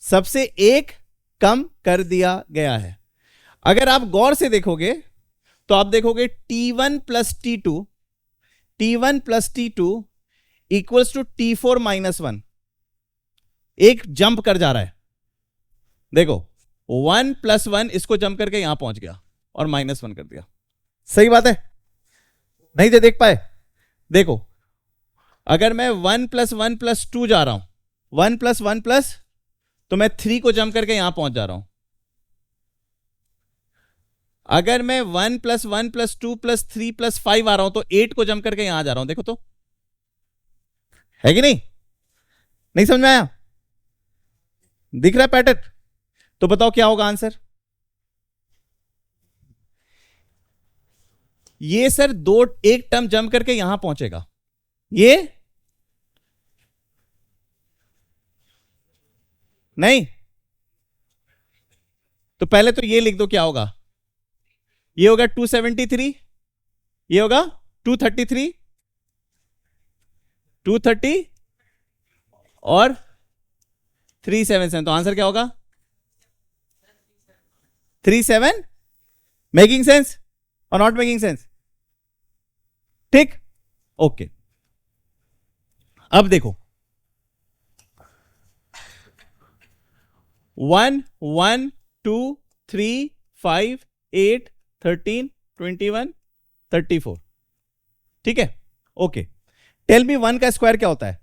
सबसे एक कम कर दिया गया है। अगर आप गौर से देखोगे तो आप देखोगे T1 plus T2, T1 plus T2 equals to T4-1, एक जंप कर जा रहा है। देखो 1+1 इसको जंप करके यहां पहुंच गया और -1 कर दिया। सही बात है? नहीं थे देख पाए? देखो, अगर मैं 1+1+2 जा रहा हूं, 1+1+, तो मैं 3 को जंप करके यहां पहुंच जा रहा हूं। अगर मैं 1+1+2+3+5 आ रहा हूं तो 8 को जंप करके यहां जा रहा हूं। देखो तो, है कि नहीं? नहीं समझ में आया? दिख रहा है पैटर्न? तो बताओ क्या होगा आंसर? ये सर एक टर्म जंप करके यहां पहुंचेगा, ये नहीं। तो पहले तो ये लिख दो, क्या होगा? ये होगा 273, ये होगा 233, 230 और 377। तो आंसर क्या होगा? 37। मेकिंग सेंस और नॉट मेकिंग सेंस? ठीक, ओके। अब देखो 1, 1, 2, 3, 5, 8, 13, 21, 34। ठीक है, ओके। टेल मी 1 का स्क्वायर क्या होता है?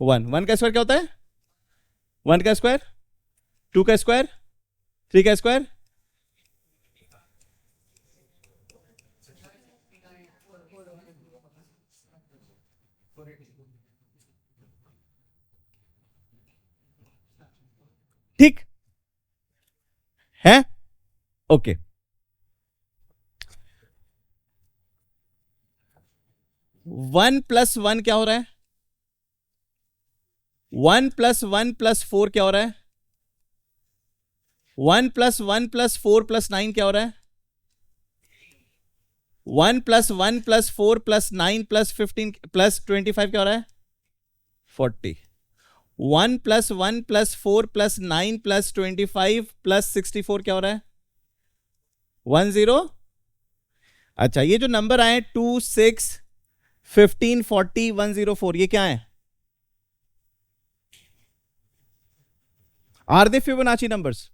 1 का स्क्वायर क्या होता है? 1 का स्क्वायर, 2 का स्क्वायर, 3 का स्क्वायर, ठीक है, ओके। 1+1 क्या हो रहा है? 1+1+4 क्या हो रहा है? 1+1+4+9 क्या हो रहा है? 1+1+4+9+15+25 क्या हो रहा है? 40। 1+1+4+9+25+64 क्या हो रहा है? 10। अच्छा, ये जो नंबर आए 2, 6, 15, 40, 104, ये क्या है? Are they Fibonacci numbers?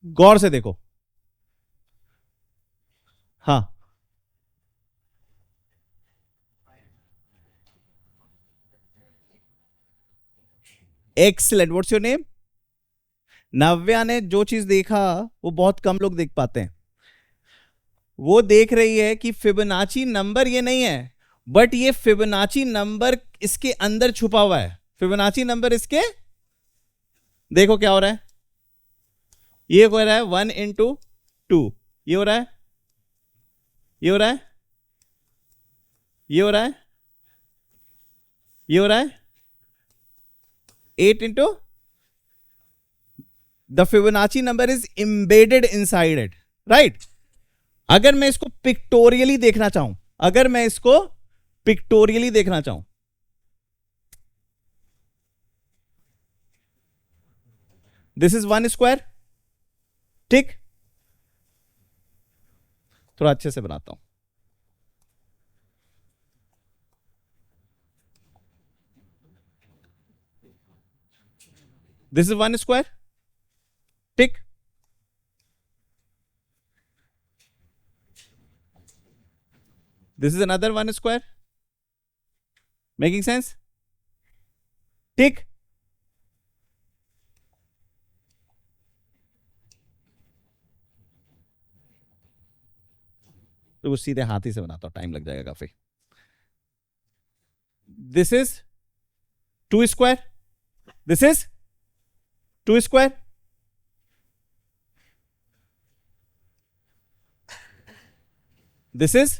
गौर से देखो, हाँ, excellent, what's your name? Navya ने जो चीज देखा वो बहुत कम लोग देख पाते हैं। वो देख रही है कि फिबोनाची नंबर ये नहीं है, बट ये फिबोनाची नंबर इसके अंदर छुपा हुआ है। फिबोनाची नंबर इसके, देखो क्या हो रहा है, ये हो रहा है 1 into 2, ये हो रहा है, ये हो रहा है, ये हो रहा है, ये हो रहा है 8 into, the Fibonacci number is embedded inside it, right. अगर मैं इसको पिक्टोरियली देखना चाहूं, अगर मैं इसको पिक्टोरियली देखना चाहूं, दिस इज 1 स्क्वायर, ठीक। थोड़ा अच्छे से बनाता हूं। दिस इज 1 स्क्वायर, ठीक। This is another 1 square. Making sense? ठीक। तो वो सीधे हाथ ही से बनाता हूं, टाइम लग जाएगा काफी। This is 2 square. This is 2 square. This is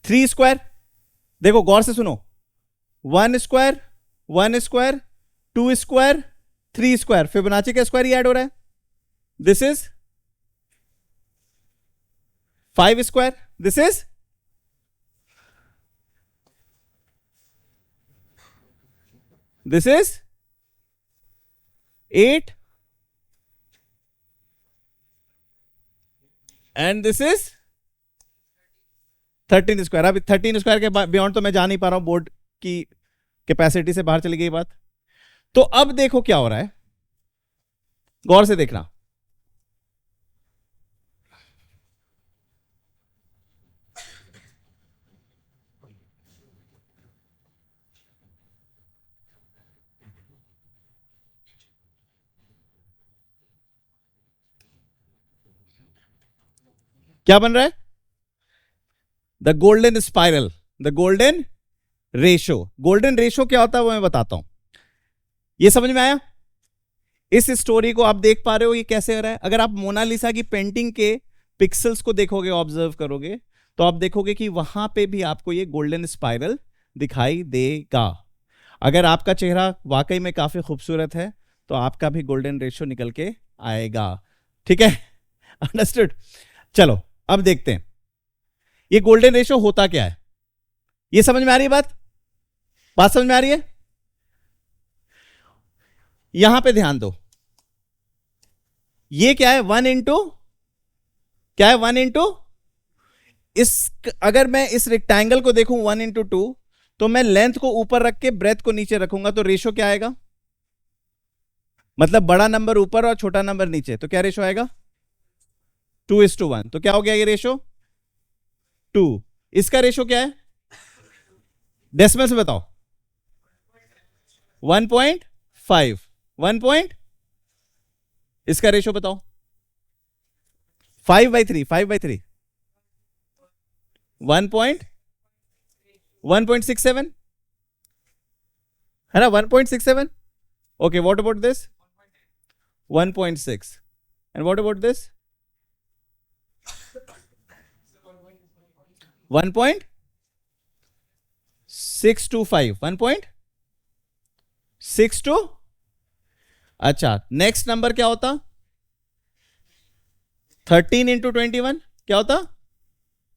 3 square. देखो गौर से सुनो, 1 square, 1 square, 2 square, 3 square, Fibonacci का स्क्वायर ही ऐड हो रहा है। This is 5 square, this is this is 8 and this is 13 square. अब 13 स्क्वायर के बियॉन्ड तो मैं जा नहीं पा रहा हूं, बोर्ड की कैपेसिटी से बाहर चली गई बात। तो अब देखो क्या हो रहा है, गौर से देखना। क्या बन रहा है? The golden spiral, the golden ratio. Golden ratio क्या होता है वो मैं बताता हूं। ये समझ में आया? इस स्टोरी को आप देख पा रहे हो ये कैसे हो रहा है। अगर आप मोनालिसा की पेंटिंग के पिक्सल्स को देखोगे, ऑब्जर्व करोगे, तो आप देखोगे कि वहां पे भी आपको ये गोल्डन स्पाइरल दिखाई देगा। अगर आपका चेहरा वाकई में काफी खूबसूरत है तो आपका भी गोल्डन रेशो निकल के आएगा, ठीक है? अंडरस्टूड? चलो अब देखते हैं ये गोल्डन रेशो होता क्या है। ये समझ में आ रही है बात? बात समझ में आ रही है? यहां पे ध्यान दो, ये क्या है? 1 इंटू क्या है? 1 इंटू इस, अगर मैं इस रेक्टेंगल को देखूं 1 इंटू 2, तो मैं लेंथ को ऊपर रख के ब्रेथ को नीचे रखूंगा तो रेशो क्या आएगा? मतलब बड़ा नंबर ऊपर और छोटा नंबर नीचे, तो क्या रेशो आएगा? 2:1। तो क्या हो गया ये रेशो? 2। इसका रेशो क्या है? डेसिमल से बताओ। 1.5। 1. इसका रेशो बताओ। 5/3। 5/3 1.67 है ना? 1.67। Okay, what about this? 1.6। And what about this? 1.625। 1.62। अच्छा, नेक्स्ट नंबर क्या होता? 13 इंटू 21 क्या होता?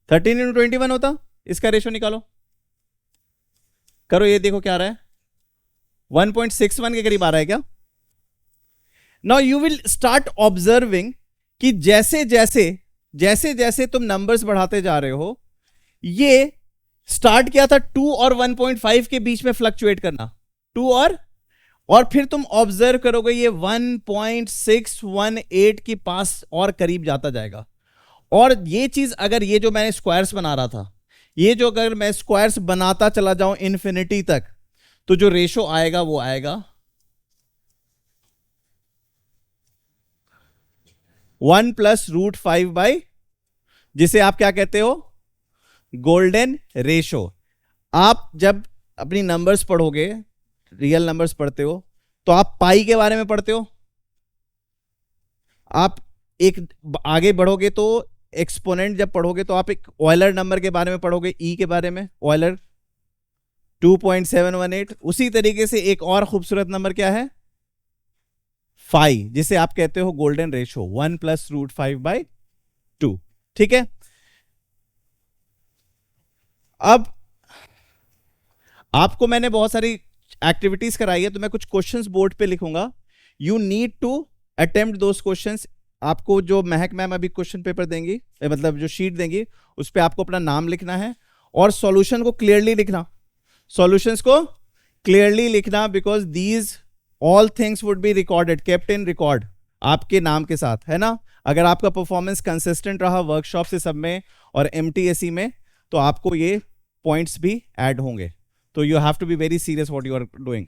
13 इंटू 21 होता। इसका रेशो निकालो, करो, ये देखो क्या आ रहा है? 1.61 के करीब आ रहा है क्या? Now you will start observing कि जैसे जैसे तुम नंबर्स बढ़ाते जा रहे हो, ये स्टार्ट किया था 2 और 1.5 के बीच में फ्लक्चुएट करना, 2 और फिर तुम ऑब्जर्व करोगे ये 1.618 के पास और करीब जाता जाएगा। और ये चीज अगर ये जो मैंने स्क्वायर्स बना रहा था, ये जो अगर मैं स्क्वायर्स बनाता चला जाऊं इन्फिनिटी तक, तो जो रेशो आएगा वो आएगा 1+√5 जिसे आप क्या कहते हो, गोल्डन रेशो। आप जब अपनी नंबर्स पढ़ोगे, रियल नंबर्स पढ़ते हो, तो आप पाई के बारे में पढ़ते हो। आप एक आगे बढ़ोगे तो एक्सपोनेंट जब पढ़ोगे तो आप एक ऑयलर नंबर के बारे में पढ़ोगे, ई के बारे में, ऑयलर 2.718। उसी तरीके से एक और खूबसूरत नंबर क्या है, फाई, जिसे आप कहते हो गोल्डन रेशो, 1+√5/2। ठीक है। अब आपको मैंने बहुत सारी एक्टिविटीज कराई है, तो मैं कुछ क्वेश्चंस बोर्ड पे लिखूंगा। You need to attempt those questions. आपको जो महक मैम अभी क्वेश्चन पेपर देंगी, मतलब जो शीट देंगी, उस पर आपको अपना नाम लिखना है और सॉल्यूशन को क्लियरली लिखना, सॉल्यूशंस को क्लियरली लिखना, because these all things would be recorded, kept in record, आपके नाम के साथ, है ना। अगर आपका परफॉर्मेंस कंसिस्टेंट रहा वर्कशॉप से सब में और MTSE में, तो आपको ये पॉइंट्स भी ऐड होंगे। तो you have to be very serious what you are doing.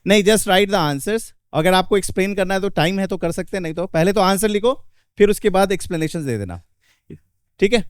नहीं, जस्ट राइट द आंसर्स। अगर आपको एक्सप्लेन करना है तो टाइम है तो कर सकते हैं, नहीं तो पहले तो आंसर लिखो, फिर उसके बाद एक्सप्लेनेशन दे देना। ठीक है।